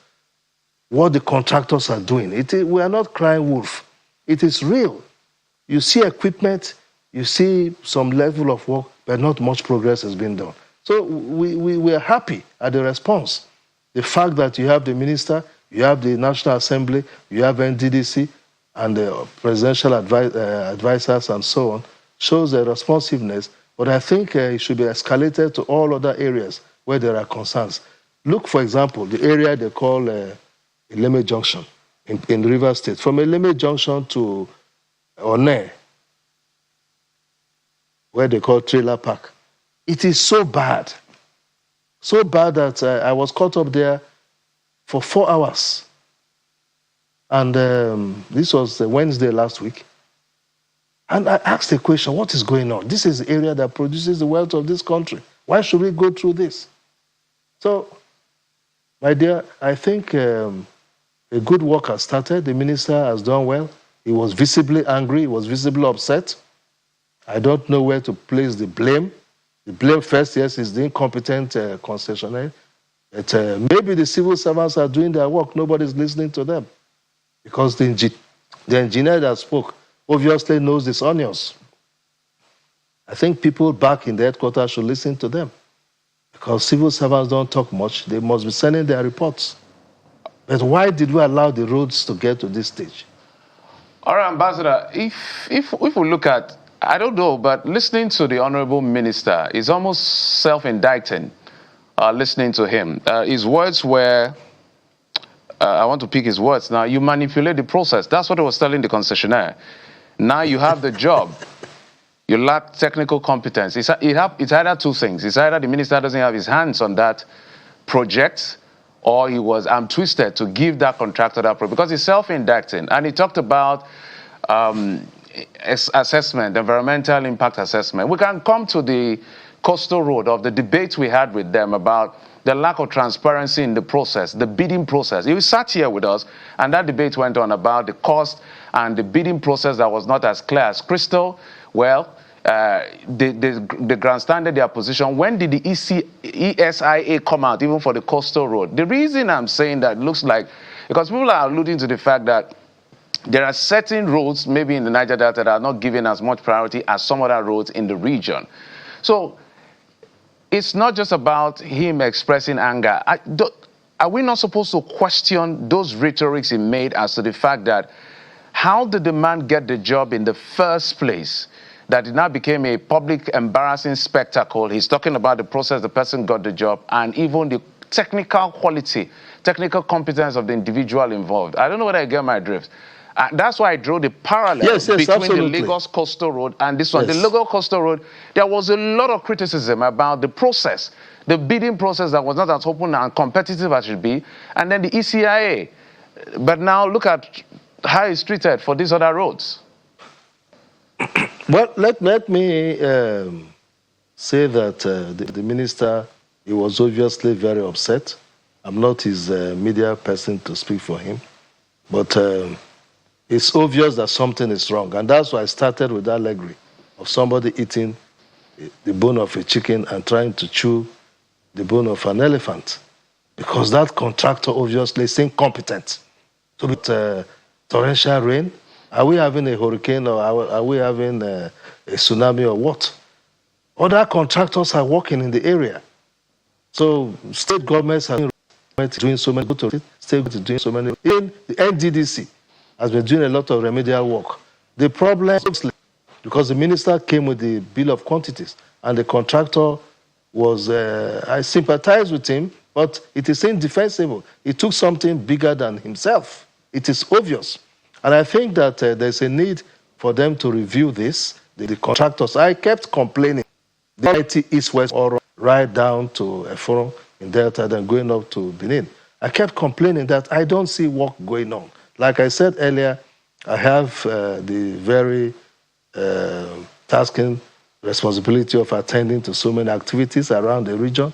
what the contractors are doing. We are not crying wolf. It is real. You see equipment, you see some level of work, but not much progress has been done. So we are happy at the response. The fact that you have the minister, you have the National Assembly, you have NDDC, and the presidential advisors and so on, shows a responsiveness. But I think it should be escalated to all other areas where there are concerns. Look, for example, the area they call Eleme Junction in Rivers State. From Eleme Junction to One, where they call Trailer Park. It is so bad that I was caught up there for 4 hours. And this was Wednesday last week. And I asked the question, what is going on? This is the area that produces the wealth of this country. Why should we go through this? So, my dear, I think a good work has started. The minister has done well. He was visibly angry. He was visibly upset. I don't know where to place the blame. The blame first, yes, is the incompetent concessionaire. Maybe the civil servants are doing their work. Nobody's listening to them. Because the engineer that spoke obviously knows these onions. I think people back in the headquarters should listen to them. Because civil servants don't talk much. They must be sending their reports. But why did we allow the roads to get to this stage? All right, Ambassador, if we look at, I don't know, but listening to the Honorable Minister is almost self-indicting, listening to him. His words were, I want to pick his words now, you manipulate the process. That's what I was telling the concessionaire. Now you have the job. You lack technical competence. It's either two things. It's either the minister doesn't have his hands on that project, or he was twisted to give that contractor that project, because he's self-indicting. And he talked about assessment, environmental impact assessment. We can come to the coastal road of the debate we had with them about the lack of transparency in the process, the bidding process. He sat here with us, and that debate went on about the cost and the bidding process that was not as clear as crystal. Well, they grandstanded their position. When did the ESIA come out, even for the coastal road? The reason I'm saying that looks like, because people are alluding to the fact that there are certain roads, maybe in the Niger Delta, that are not given as much priority as some other roads in the region. So it's not just about him expressing anger. Are we not supposed to question those rhetorics he made as to the fact that how did the man get the job in the first place, that it now became a public embarrassing spectacle? He's talking about the process the person got the job and even the technical quality, technical competence of the individual involved. I don't know whether I get my drift. That's why I drew the parallel between absolutely. the Lagos Coastal Road and this one. Yes. The Lagos Coastal Road, there was a lot of criticism about the process, the bidding process that was not as open and competitive as it should be, and then the ECIA. But now look at how it's treated for these other roads. Well, let me say that the minister, he was obviously very upset. I'm not his media person to speak for him, but it's obvious that something is wrong. And that's why I started with that allegory of somebody eating the bone of a chicken and trying to chew the bone of an elephant. Because that contractor obviously is incompetent. So with torrential rain, are we having a hurricane or are we having a tsunami or what? Other contractors are working in the area. So state governments are doing so many, state doing so many. Even the NDDC has been doing a lot of remedial work. The problem is because the minister came with the bill of quantities and the contractor was, I sympathize with him, but it is indefensible. He took something bigger than himself. It is obvious. And I think that there's a need for them to review this. The contractors, I kept complaining. The IT East-West or right down to a forum in Delta, then going up to Benin. I kept complaining that I don't see work going on. Like I said earlier, I have the very tasking responsibility of attending to so many activities around the region,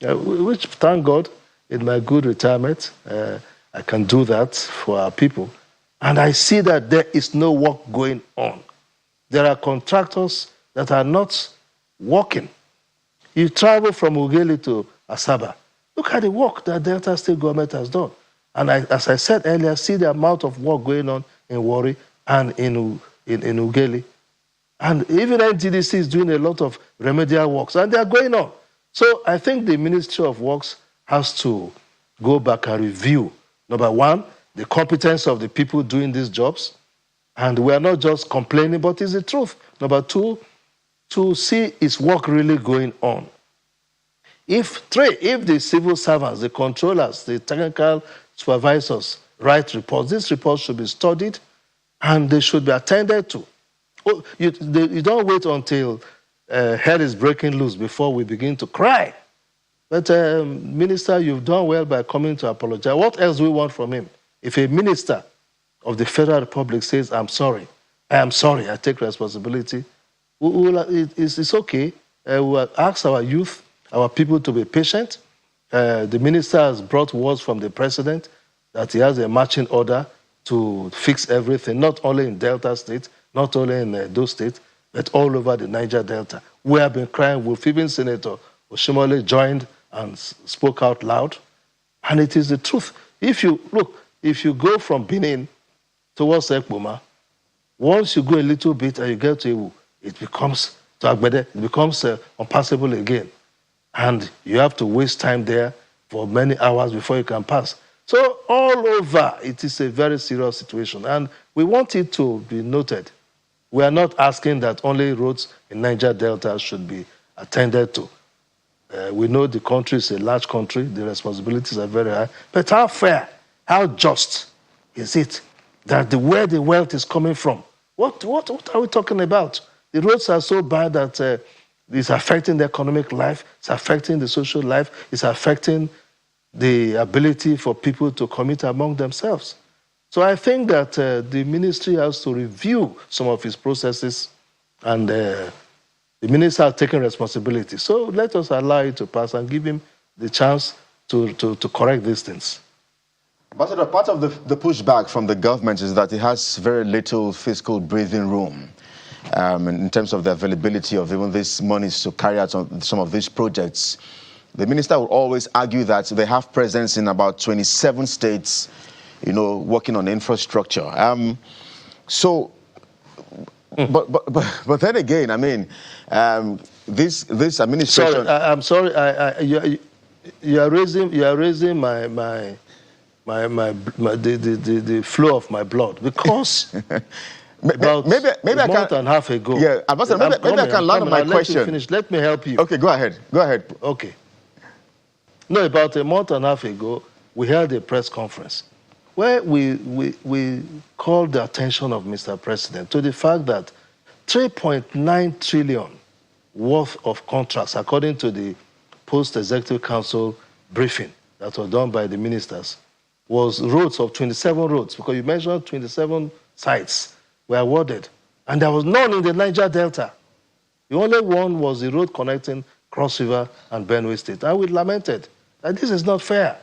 which, thank God, in my good retirement, I can do that for our people. And I see that there is no work going on. There are contractors that are not working. You travel from Ughelli to Asaba. Look at the work that Delta State government has done. And as I said earlier, see the amount of work going on in Warri and in Ughelli. And even NTDC is doing a lot of remedial works, and they are going on. So I think the Ministry of Works has to go back and review, number one, the competence of the people doing these jobs. And we are not just complaining, but it's the truth. Number two, to see is work really going on. If the civil servants, the controllers, the technical supervisors write reports, these reports should be studied and they should be attended to. Oh, you don't wait until hell is breaking loose before we begin to cry. But Minister, you've done well by coming to apologize. What else do we want from him? If a minister of the Federal Republic says, I'm sorry, I take responsibility, it's okay. We'll ask our youth, our people to be patient. The minister has brought words from the president that he has a marching order to fix everything, not only in Delta State, not only in those states, but all over the Niger Delta. We have been crying wolf. Even Senator Oshimole joined and spoke out loud. And it is the truth. If you go from Benin towards Ekpoma, once you go a little bit and you get to Ewu, it becomes to Agbede, it becomes unpassable again. And you have to waste time there for many hours before you can pass. So all over, it is a very serious situation. And we want it to be noted. We are not asking that only roads in Niger Delta should be attended to. We know the country is a large country. The responsibilities are very high. But how fair, how just is it that where the wealth is coming from? What are we talking about? The roads are so bad that it's affecting the economic life, it's affecting the social life, it's affecting the ability for people to commit among themselves. So I think that the ministry has to review some of its processes, and the minister has taken responsibility. So let us allow it to pass and give him the chance to correct these things. Ambassador, part of the pushback from the government is that it has very little fiscal breathing room in terms of the availability of even these monies to carry out some of these projects. The minister will always argue that they have presence in about 27 states, working on infrastructure. But then again, I mean, this administration. Sorry, I'm sorry. You are raising the flow of my blood because maybe a month and a half ago. Yeah, Ambassador, maybe I can land on my question. Let me finish. Let me help you. Okay, go ahead. Okay. No, about a month and a half ago, we held a press conference where we called the attention of Mr. President to the fact that 3.9 trillion worth of contracts, according to the Post-Executive Council briefing that was done by the ministers, was roads of 27 roads, because you mentioned 27 sites were awarded, and there was none in the Niger Delta. The only one was the road connecting Cross River and Benue State. And we lamented that this is not fair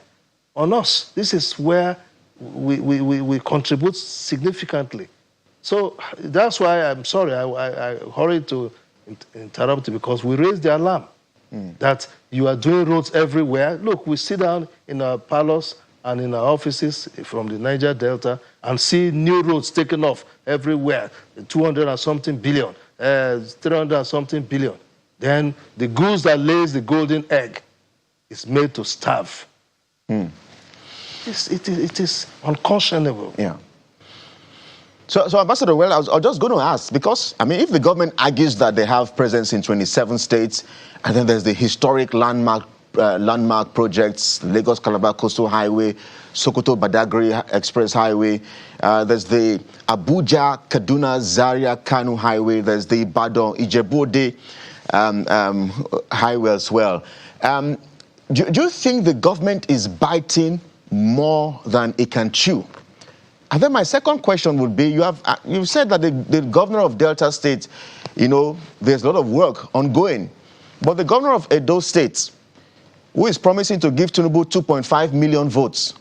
on us. This is where we contribute significantly. So that's why I'm sorry, I hurried to interrupt you, because we raised the alarm that you are doing roads everywhere. Look, we sit down in our parlors and in our offices from the Niger Delta and see new roads taken off everywhere, 200 and something billion, 300 and something billion. Then the goose that lays the golden egg is made to starve. It is unconscionable. Yeah. So Ambassador, well, I was just going to ask, because, I mean, if the government argues that they have presence in 27 states, and then there's the historic landmark projects, Lagos-Calabar Coastal Highway, Sokoto-Badagry Express Highway, there's the Abuja-Kaduna-Zaria-Kanu Highway, there's the Ibadan-Ijebu-Ode highway as well. Do you think the government is biting more than it can chew? And then my second question would be, you've said that the governor of Delta State, there's a lot of work ongoing. But the governor of Edo State, who is promising to give Tinubu 2.5 million votes,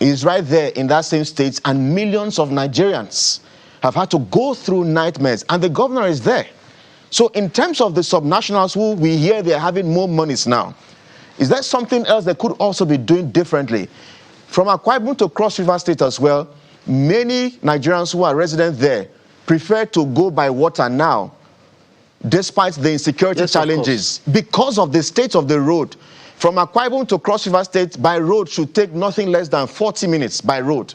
is right there in that same state, and millions of Nigerians have had to go through nightmares, and the governor is there. So in terms of the subnationals who we hear they're having more monies now, is there something else they could also be doing differently? From Akwa Ibom to Cross River State as well, many Nigerians who are resident there prefer to go by water now, despite the insecurity challenges, because of the state of the road. From Akwa Ibom to Cross River State by road should take nothing less than 40 minutes by road.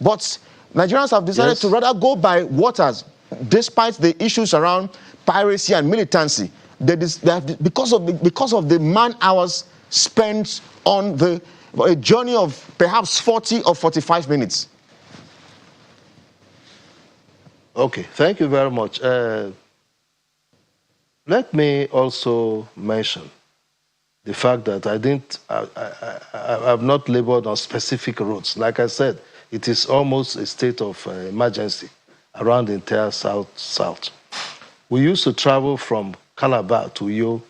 But Nigerians have decided to rather go by waters, despite the issues around piracy and militancy. Because of the man hours spent on a journey of perhaps 40 or 45 minutes. Okay, thank you very much. Let me also mention the fact that I've not labored on specific roads. Like I said, it is almost a state of emergency around the entire South. We used to travel from Calabar to Uyo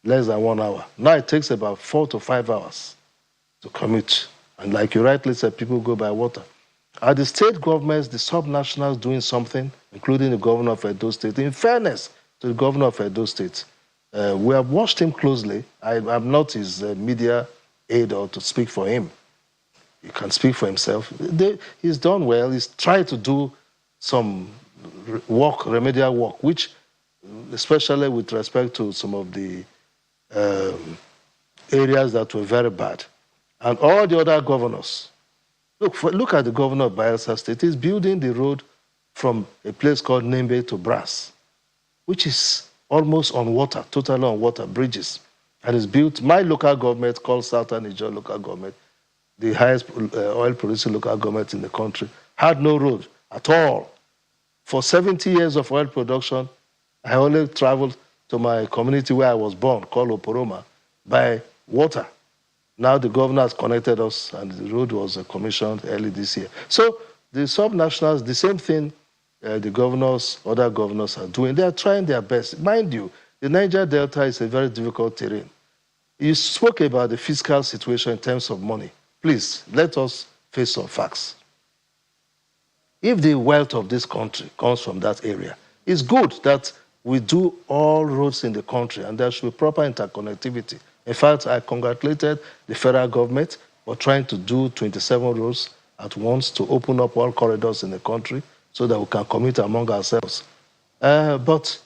less than 1 hour. Now it takes about 4 to 5 hours to commute. And like you rightly said, people go by water. Are the state governments, the subnationals, doing something, including the governor of Edo State? In fairness to the governor of Edo State, we have watched him closely. I'm not his media aide or to speak for him. He can speak for himself. He's done well. He's tried to do some remedial work, which, especially with respect to some of the areas that were very bad. And all the other governors, look at the governor of Bayelsa State. He's building the road from a place called Nembe to Brass, which is almost on water, totally on water, bridges. And it's built, my local government called Southern Niger local government, the highest oil producing local government in the country, had no road at all. For 70 years of oil production, I only traveled to my community where I was born, called Oporoma, by water. Now the governor has connected us, and the road was commissioned early this year. So the subnationals, the same thing the governors, other governors are doing. They are trying their best. Mind you, the Niger Delta is a very difficult terrain. You spoke about the fiscal situation in terms of money. Please, let us face some facts. If the wealth of this country comes from that area, it's good that we do all roads in the country, and there should be proper interconnectivity. In fact, I congratulated the federal government for trying to do 27 roads at once to open up all corridors in the country so that we can commute among ourselves. But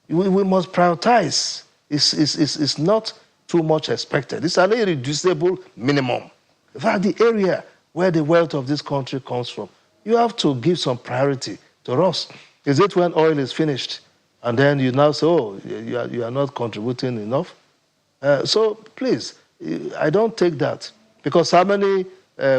we must prioritize. It's not too much expected. It's an irreducible minimum. In fact, the area where the wealth of this country comes from, you have to give some priority to us. Is it when oil is finished and then you now say, oh, you are not contributing enough? So please, I don't take that. Because how many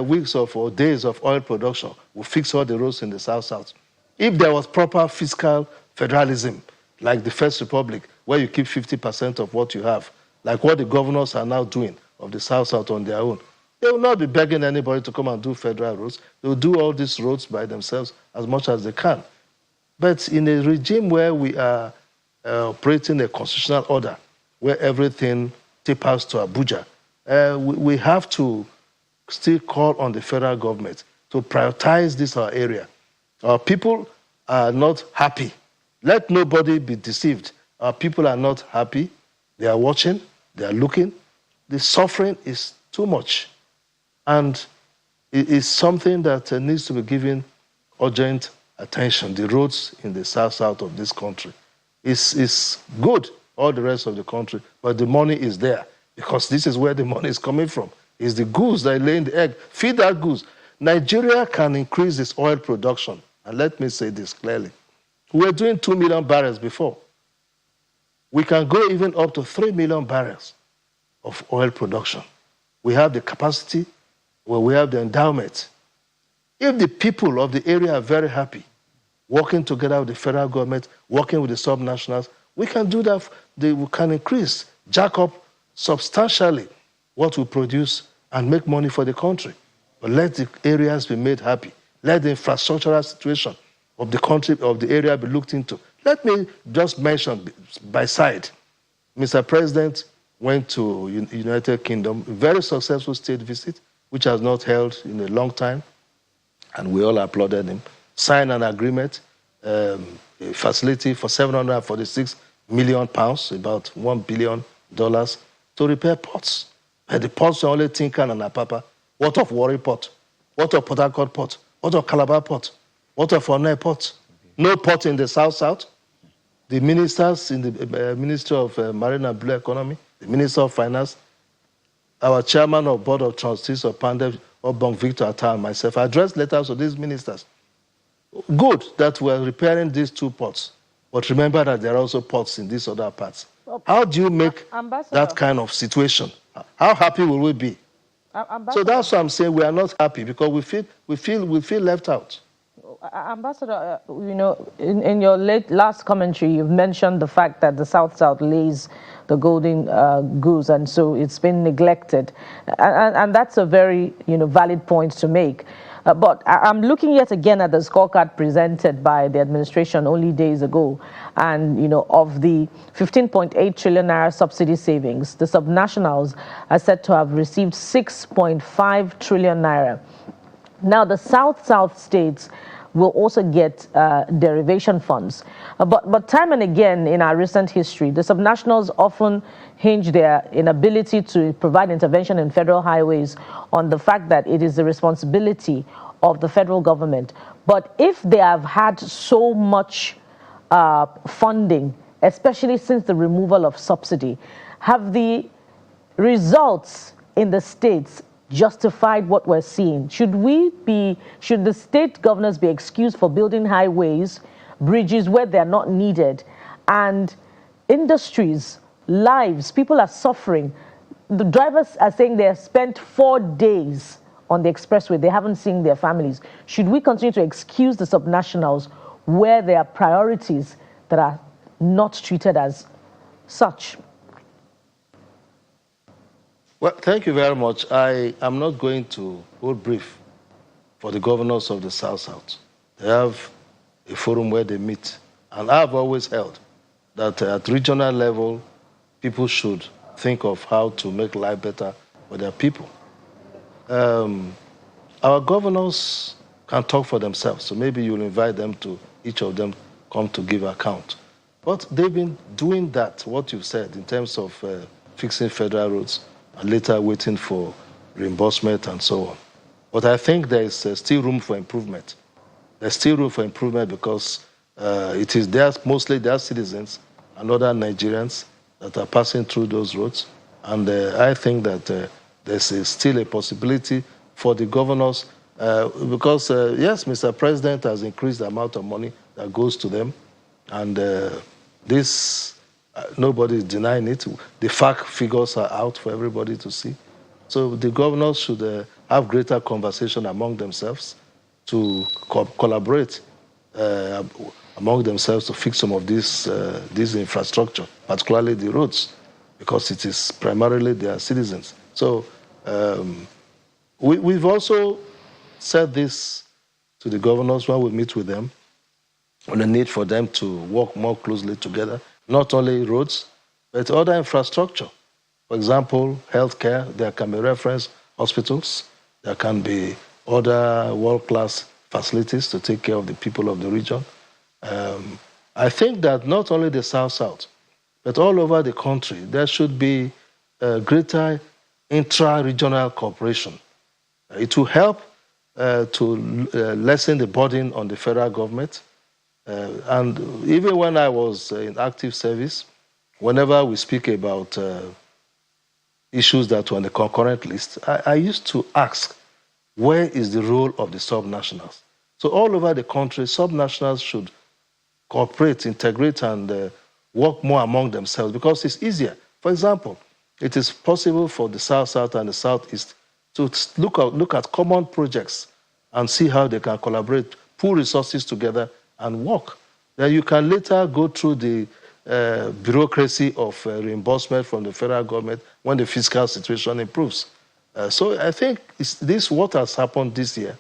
weeks of or days of oil production will fix all the roads in the South-South. If there was proper fiscal federalism, like the First Republic, where you keep 50% of what you have, like what the governors are now doing of the South-South on their own, they will not be begging anybody to come and do federal roads. They will do all these roads by themselves as much as they can. But in a regime where we are operating a constitutional order, where everything tapers to Abuja, we have to still call on the federal government to prioritize this our area. Our people are not happy. Let nobody be deceived. Our people are not happy. They are watching. They are looking. The suffering is too much. And it is something that needs to be given urgent attention. The roads in the south of this country is good, all the rest of the country, but the money is there because this is where the money is coming from. It's the goose that lay in the egg. Feed that goose. Nigeria can increase its oil production. And let me say this clearly. We were doing 2 million barrels before. We can go even up to 3 million barrels of oil production. We have the capacity, we have the endowment. If the people of the area are very happy, working together with the federal government, working with the subnationals, we can do that. We can increase, jack up substantially what we produce and make money for the country. But let the areas be made happy. Let the infrastructural situation of the country, of the area be looked into. Let me just mention by side, Mr. President went to United Kingdom, a very successful state visit, which has not held in a long time, and we all applauded him. Signed an agreement, a facility for £746 million, about $1 billion, to repair ports. And the ports are only Tinkan and Apapa. What of Warri Port? What of Port Harcourt Port? What of Calabar Port? What of Onne Port? No port in the South-South. The ministers in the Ministry of Marine and Blue Economy, the Minister of Finance, our chairman of Board of Trustees of PANDEF, Obong Victor Atta, and myself, addressed letters to these ministers. Good that we're repairing these 2 ports, but remember that there are also ports in these other parts. How do you make that kind of situation? How happy will we be? So that's what I'm saying. We are not happy because we feel left out. Ambassador, in your last commentary, you've mentioned the fact that the South lays the golden goose, and so it's been neglected, and that's a very valid point to make. But I'm looking yet again at the scorecard presented by the administration only days ago, and of the 15.8 trillion naira subsidy savings, the subnationals are said to have received 6.5 trillion naira. Now, the South states will also get derivation funds. But time and again in our recent history, the subnationals often hinge their inability to provide intervention in federal highways on the fact that it is the responsibility of the federal government. But if they have had so much funding, especially since the removal of subsidy, have the results in the states justified what we're seeing? Should the state governors be excused for building highways, bridges where they're not needed, and industries, lives, people are suffering? The drivers are saying they have spent 4 days on the expressway. They haven't seen their families. Should we continue to excuse the subnationals where there are priorities that are not treated as such? Well, thank you very much. I am not going to hold brief for the governors of the South. They have a forum where they meet. And I've always held that at regional level, people should think of how to make life better for their people. Our governors can talk for themselves, so maybe you'll invite them to, each of them, come to give account. But they've been doing that, what you've said, in terms of fixing federal roads, and later waiting for reimbursement and so on. But I think there is still room for improvement. There's still room for improvement because it is mostly their citizens and other Nigerians that are passing through those roads. And I think that there's still a possibility for the governors because, yes, Mr. President has increased the amount of money that goes to them. And this nobody is denying it. The fact figures are out for everybody to see. So the governors should have greater conversation among themselves, to collaborate among themselves to fix some of this infrastructure, particularly the roads, because it is primarily their citizens. So we've also said this to the governors when we meet with them, on the need for them to work more closely together, not only roads, but other infrastructure. For example, healthcare, there can be reference hospitals, there can be other world-class facilities to take care of the people of the region. I think that not only the South-South, but all over the country, there should be greater intra-regional cooperation. It will help to lessen the burden on the federal government. And even when I was in active service, whenever we speak about issues that were on the concurrent list, I used to ask, where is the role of the subnationals? So all over the country, subnationals should cooperate, integrate, and work more among themselves, because it's easier. For example, it is possible for the South-South and the Southeast to look at common projects and see how they can collaborate, pool resources together, and work. Then you can later go through the bureaucracy of reimbursement from the federal government when the fiscal situation improves. So I think what has happened this year,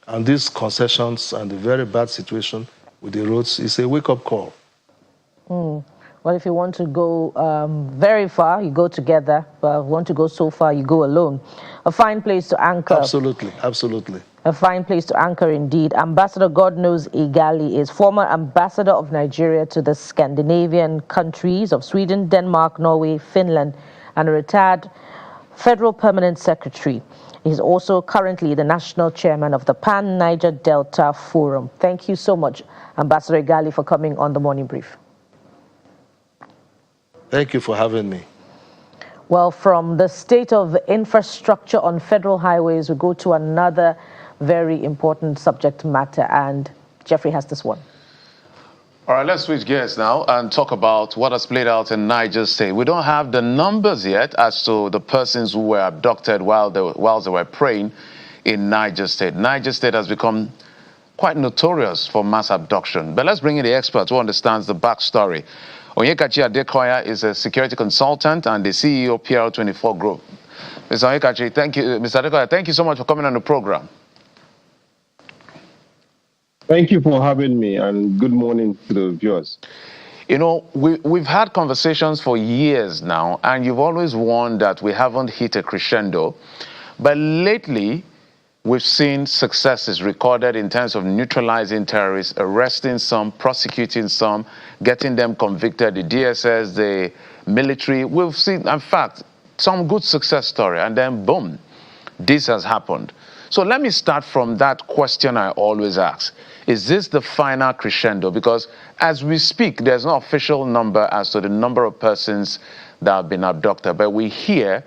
and these concessions and the very bad situation with the roads, is a wake-up call. Well, if you want to go very far, you go together. But if you want to go so far, you go alone. A fine place to anchor. Absolutely, absolutely. A fine place to anchor indeed. Ambassador Godknows Igali is former ambassador of Nigeria to the Scandinavian countries of Sweden, Denmark, Norway, Finland, and a retired federal permanent secretary. He's also currently the national chairman of the Pan-Niger Delta Forum. Thank you so much, Ambassador Igali, for coming on the Morning Brief. Thank you for having me. Well, from the state of infrastructure on federal highways, we go to another very important subject matter, and Jeffrey has this one. All right, let's switch gears now and talk about what has played out in Niger State. We don't have the numbers yet as to the persons who were abducted while they were praying in Niger State. Niger State has become quite notorious for mass abduction. But let's bring in the expert who understands the backstory. Onyekachi Adekoya is a security consultant and the CEO of PL24 Group. Mr. Onyekachi, thank you. Mr. Adekoya, thank you so much for coming on the program. Thank you for having me, and good morning to the viewers. You know, we've had conversations for years now, and you've always warned that we haven't hit a crescendo. But lately, we've seen successes recorded in terms of neutralizing terrorists, arresting some, prosecuting some, getting them convicted, the DSS, the military. We've seen, in fact, some good success story, and then boom, this has happened. So let me start from that question I always ask. Is this the final crescendo? Because as we speak, there's no official number as to the number of persons that have been abducted, but we hear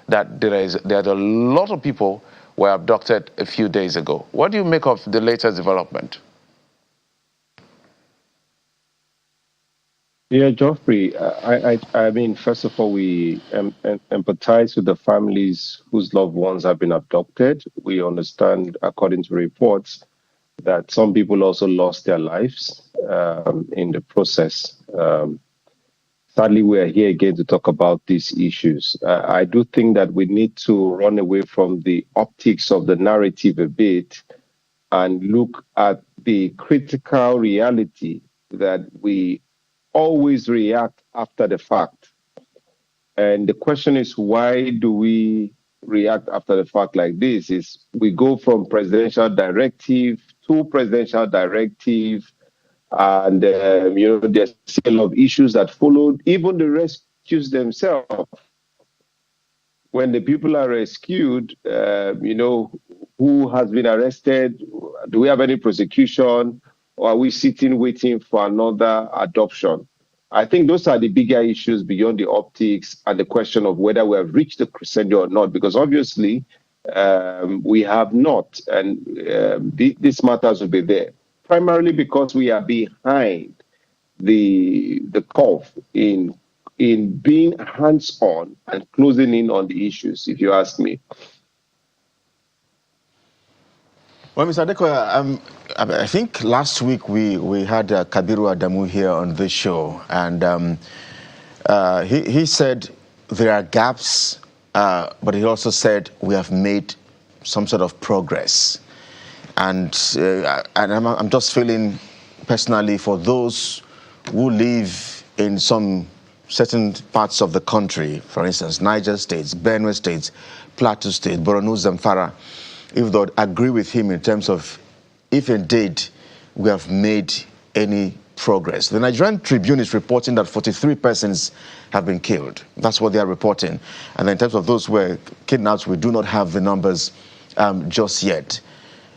that there are a lot of people were abducted a few days ago. What do you make of the latest development? Yeah, Geoffrey, I mean, first of all, we empathize with the families whose loved ones have been abducted. We understand, according to reports, that some people also lost their lives in the process. Sadly, we are here again to talk about these issues. I do think that we need to run away from the optics of the narrative a bit and look at the critical reality that we always react after the fact. And the question is, why do we react after the fact like this? Is we go from presidential directive to presidential directive, and there's a lot of issues that followed, even the rescues themselves. When the people are rescued, who has been arrested? Do we have any prosecution? Or are we sitting waiting for another adoption? I think those are the bigger issues beyond the optics and the question of whether we have reached the crescendo or not, because obviously we have not, and these matters will be there, primarily because we are behind the curve in being hands-on and closing in on the issues, if you ask me. Well, Mr. Adekoya, I think last week we had Kabiru Adamu here on this show, and he said there are gaps, but he also said we have made some sort of progress. And I'm just feeling personally for those who live in some certain parts of the country, for instance, Niger State, Benue State, Plateau State, Borno, Zamfara, if they would agree with him in terms of if indeed we have made any progress. The Nigerian Tribune is reporting that 43 persons have been killed. That's what they are reporting. And in terms of those who were kidnapped, we do not have the numbers just yet.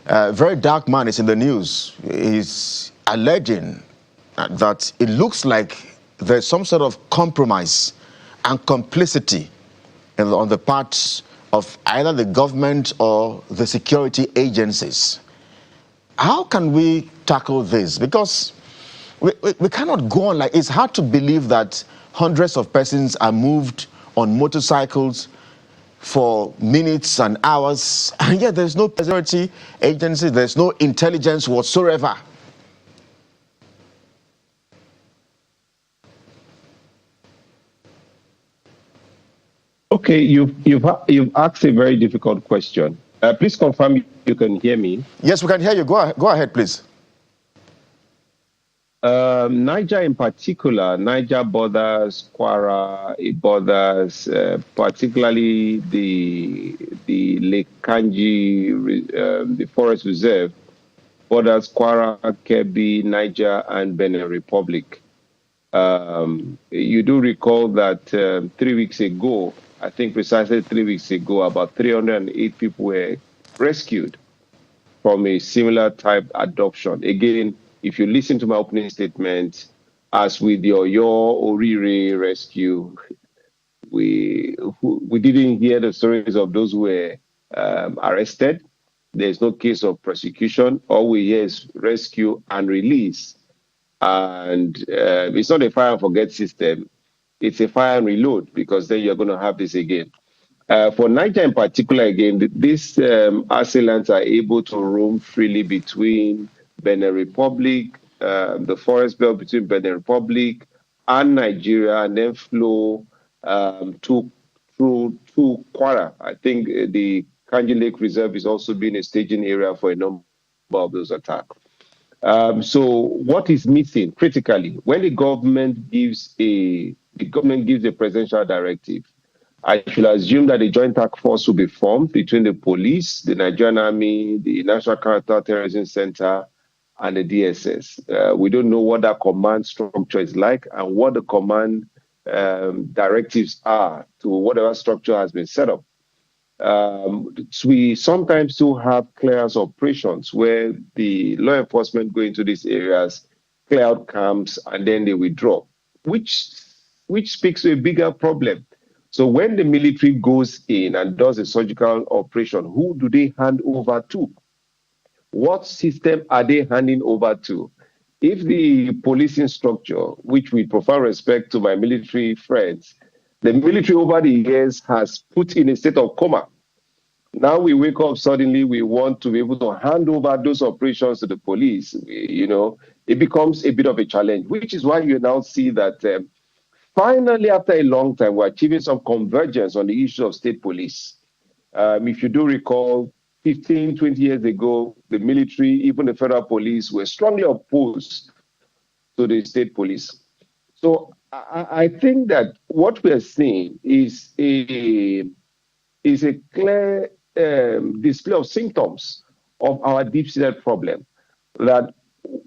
A very dark man is in the news. He's alleging that it looks like there's some sort of compromise and complicity on the part of either the government or the security agencies. How can we tackle this? Because we cannot go on like, it's hard to believe that hundreds of persons are moved on motorcycles for minutes and hours, and yet there's no security agency, there's no intelligence whatsoever. Okay, you've asked a very difficult question. Please confirm you can hear me. Yes, we can hear you. Go ahead, please. Niger in particular, Niger borders Kwara, it borders particularly the Lake Kanji, the forest reserve, borders Kwara, Kebbi, Niger, and Benin Republic. You do recall that 3 weeks ago, I think precisely 3 weeks ago, about 308 people were rescued from a similar type adoption. Again, if you listen to my opening statement, as with your Orire rescue, we didn't hear the stories of those who were arrested. There's no case of prosecution. All we hear is rescue and release. And it's not a fire and forget system. It's a fire and reload, because then you're going to have this again. For Niger in particular, again, these assailants are able to roam freely between Benin Republic, the forest belt between Benin Republic and Nigeria, and then flow through Kwara. I think the Kanji Lake Reserve is also being a staging area for a number of those attacks. So what is missing critically when the government gives a presidential directive? I should assume that a joint task force will be formed between the police, the Nigerian Army, the National Counter-Terrorism Center, and the DSS. We don't know what that command structure is like and what the command directives are to whatever structure has been set up. We sometimes do have clearance operations where the law enforcement go into these areas, clear out camps, and then they withdraw, which speaks to a bigger problem. So when the military goes in and does a surgical operation, who do they hand over to? What system are they handing over to? If the policing structure, which with profound respect to my military friends, the military over the years has put in a state of coma. Now we wake up suddenly, we want to be able to hand over those operations to the police. It becomes a bit of a challenge, which is why you now see that finally, after a long time, we're achieving some convergence on the issue of state police. If you do recall, 15, 20 years ago, the military, even the federal police, were strongly opposed to the state police. So I think that what we're seeing is a clear display of symptoms of our deep-seated problem. That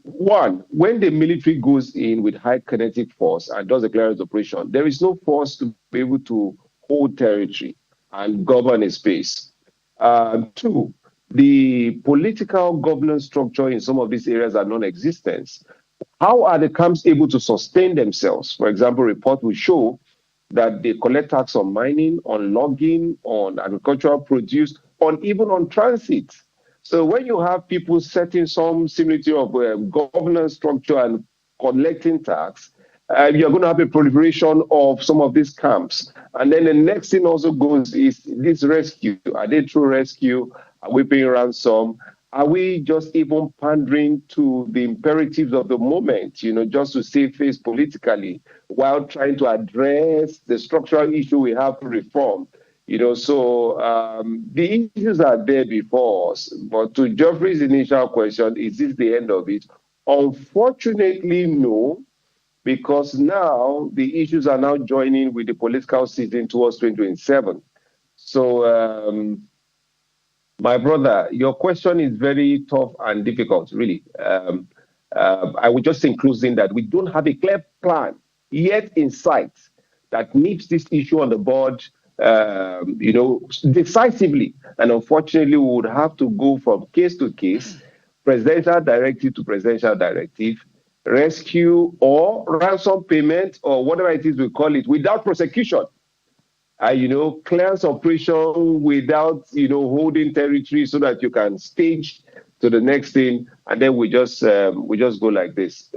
one, when the military goes in with high kinetic force and does a clearance operation, there is no force to be able to hold territory and govern a space. Two, the political governance structure in some of these areas are non-existent. How are the camps able to sustain themselves? For example, report will show that they collect tax on mining, on logging, on agricultural produce, even on transit. So when you have people setting some similarity of governance structure and collecting tax, you're going to have a proliferation of some of these camps. And then the next thing also goes is this rescue. Are they true rescue? Are we paying ransom? Are we just even pandering to the imperatives of the moment, just to save face politically while trying to address the structural issue we have to reform? So the issues are there before us. But to Geoffrey's initial question, is this the end of it? Unfortunately, no, because now the issues are now joining with the political season towards 2027. So, my brother, your question is very tough and difficult, really. I would just include in that we don't have a clear plan yet in sight that nips this issue on the board, decisively. And unfortunately, we would have to go from case to case, presidential directive to presidential directive, rescue or ransom payment or whatever it is we call it, without prosecution. Clearance operation without, holding territory so that you can stage to the next thing, and then we just go like this.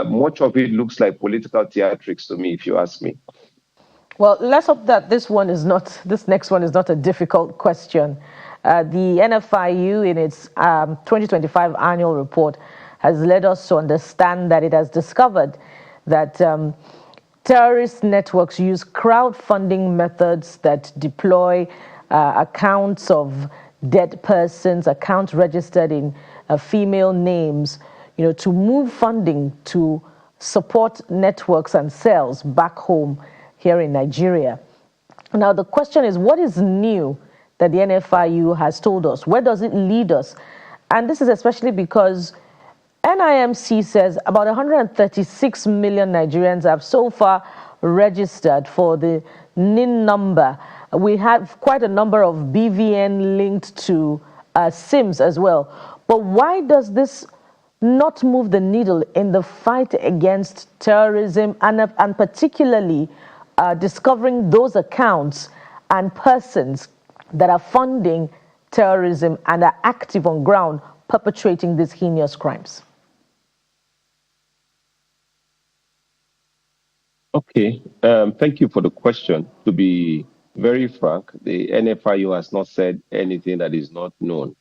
Much of it looks like political theatrics to me, if you ask me. Well, let's hope that this next one is not a difficult question. The NFIU, in its 2025 annual report, has led us to understand that it has discovered that terrorist networks use crowdfunding methods that deploy accounts of dead persons, accounts registered in female names, to move funding to support networks and cells back home here in Nigeria. Now, the question is, what is new that the NFIU has told us? Where does it lead us? And this is especially because NIMC says about 136 million Nigerians have so far registered for the NIN number. We have quite a number of BVN linked to SIMs as well. But why does this not move the needle in the fight against terrorism and particularly discovering those accounts and persons that are funding terrorism and are active on ground perpetrating these heinous crimes? Okay, thank you for the question. To be very frank, the NFIU has not said anything that is not known.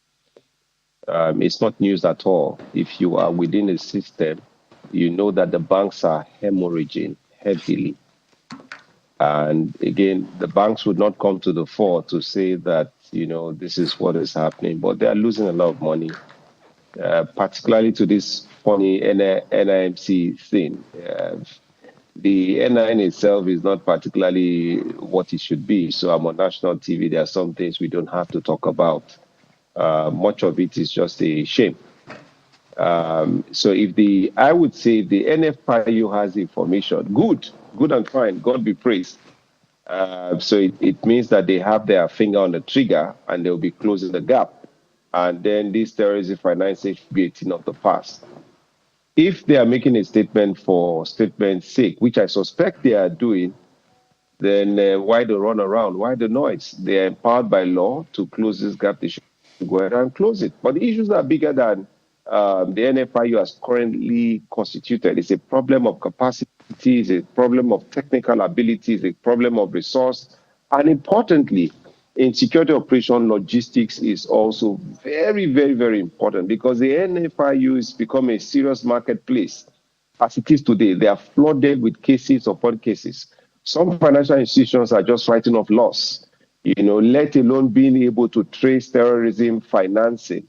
It's not news at all. If you are within the system, you know that the banks are hemorrhaging heavily. And again, the banks would not come to the fore to say that, this is what is happening, but they are losing a lot of money, particularly to this funny NIMC thing. The NIN itself is not particularly what it should be. So I'm on national TV. There are some things we don't have to talk about. Much of it is just a shame. So I would say the NFIU has information, good and fine, God be praised. So it means that they have their finger on the trigger and they'll be closing the gap. And then this terrorism financing should be a thing of the past. If they are making a statement for statement's sake, which I suspect they are doing, then why the run around? Why the noise? They are empowered by law to close this gap. They should go ahead and close it. But the issues are bigger than the NFIU as currently constituted. It's a problem of capacity, it's a problem of technical ability, it's a problem of resource. And importantly, in security operation, logistics is also very, very, very important because the NFIU has become a serious marketplace. As it is today, they are flooded with cases upon cases. Some financial institutions are just writing off loss, let alone being able to trace terrorism financing.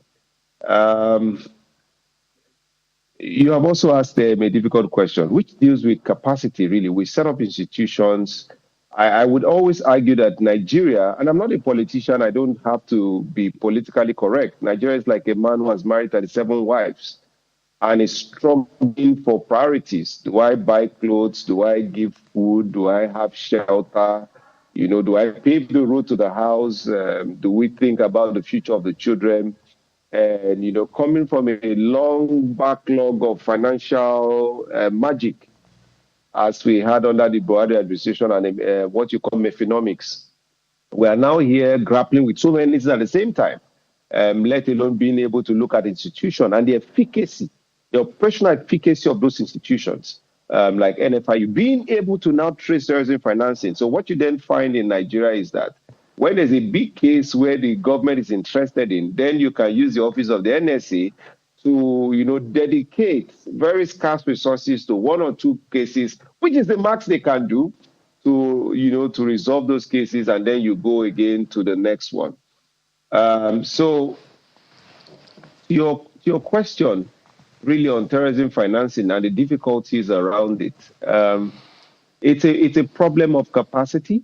You have also asked a difficult question, which deals with capacity, really. We set up institutions. I would always argue that Nigeria, and I'm not a politician, I don't have to be politically correct. Nigeria is like a man who has married 37 wives and is struggling for priorities. Do I buy clothes? Do I give food? Do I have shelter? Do I pave the road to the house? Do we think about the future of the children? And, coming from a long backlog of financial magic, as we had under the Buhari administration and what you call methonomics. We are now here grappling with so many things at the same time, let alone being able to look at institutions and the efficacy, the operational efficacy of those institutions, like NFIU, being able to now trace terrorism financing. So what you then find in Nigeria is that When there's a big case where the government is interested in, then you can use the office of the NSA to, dedicate very scarce resources to one or two cases, which is the max they can do to resolve those cases, and then you go again to the next one. So your question really on terrorism financing and the difficulties around it, it's a problem of capacity.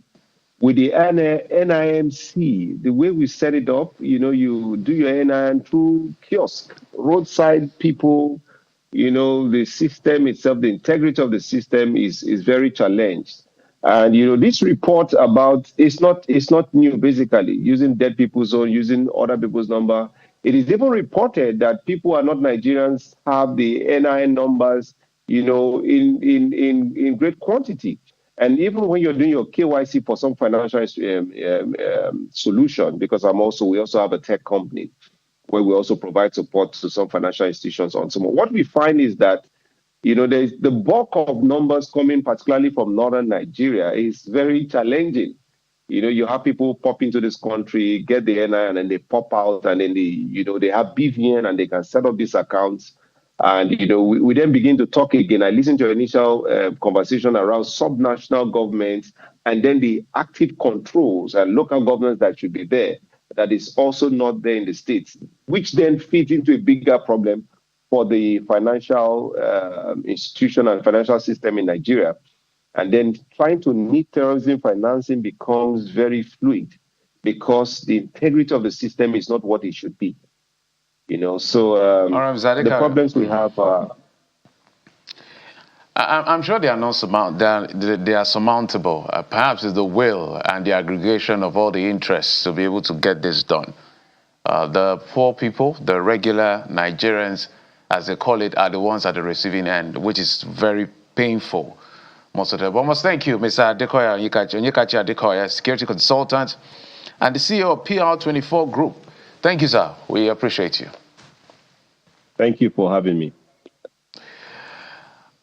With the NIMC, the way we set it up, you do your NIM through kiosk, roadside people, the system itself, the integrity of the system is very challenged. And this report about it's not new, basically using dead people's own, using other people's number. It is even reported that people who are not Nigerians have the NIN numbers, in great quantity. And even when you're doing your KYC for some financial solution, because we also have a tech company where we also provide support to some financial institutions on some. What we find is that, there's the bulk of numbers coming particularly from northern Nigeria is very challenging. You have people pop into this country, get the NIN, and then they pop out, and then they have BVN and they can set up these accounts. And, we then begin to talk again. I listened to your initial conversation around subnational governments and then the active controls and local governments that should be there, that is also not there in the states, which then feeds into a bigger problem for the financial institution and financial system in Nigeria. And then trying to meet terrorism financing becomes very fluid because the integrity of the system is not what it should be. The problems we have are... I'm sure they are not they are surmountable. Perhaps it's the will and the aggregation of all the interests to be able to get this done. The poor people, the regular Nigerians, as they call it, are the ones at the receiving end, which is very painful. Most of them. But must thank you, Mr. Adekoya Onyekachi Adekoya, security consultant and the CEO of PR24 Group. Thank you, sir. We appreciate you. Thank you for having me.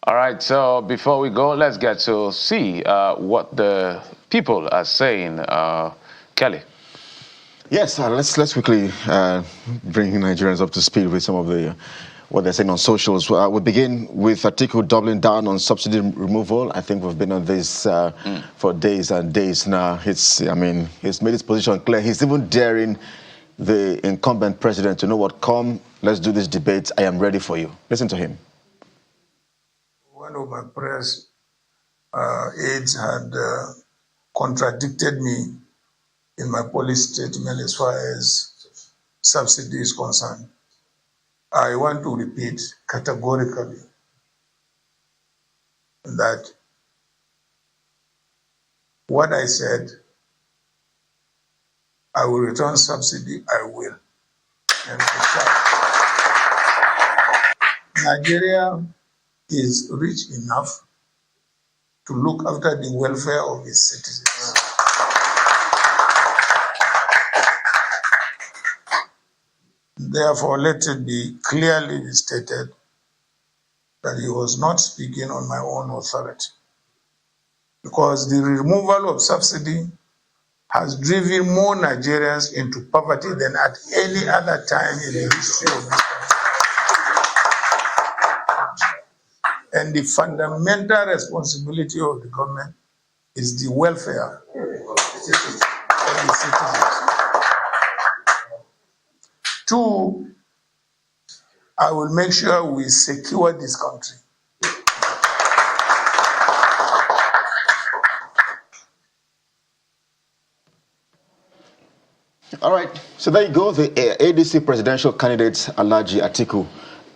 All right, so before we go, let's get to see what the people are saying. Kelly. Yes, let's quickly bring Nigerians up to speed with some of what they're saying on socials. We'll begin with Atiku doubling down on subsidy removal. I think we've been on this for days and days now. He's made his position clear. He's even daring the incumbent president to know what, come, let's do this debate. I am ready for you. Listen to him. One of my press aides had contradicted me in my policy statement as far as subsidy is concerned. I want to repeat categorically that what I said, I will return subsidy, I will. And Nigeria is rich enough to look after the welfare of its citizens. Therefore, let it be clearly stated that he was not speaking on my own authority, because the removal of subsidy has driven more Nigerians into poverty than at any other time in the history of this country. And the fundamental responsibility of the government is the welfare of the citizens. Two, I will make sure we secure this country. All right, so there you go. The ADC presidential candidate, Alhaji Atiku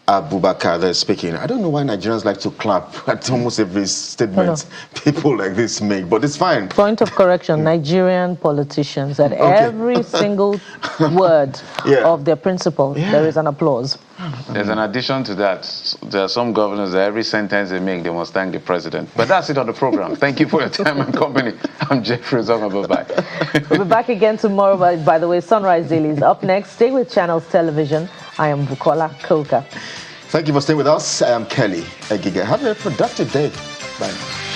Abubakar, they're speaking. I don't know why Nigerians like to clap at almost every statement people like this make, but it's fine. Point of correction, Nigerian politicians, at every single word of their principle, there is an applause. There's an addition to that. There are some governors that every sentence they make, they must thank the president. But that's it on the program. Thank you for your time and company. I'm Jeffrey Zonga. Bye-bye. We'll be back again tomorrow. By the way, Sunrise Daily is up next. Stay with Channels Television. I am Bukola Koka. Thank you for staying with us. I am Kelly Egiga. Have a productive day. Bye.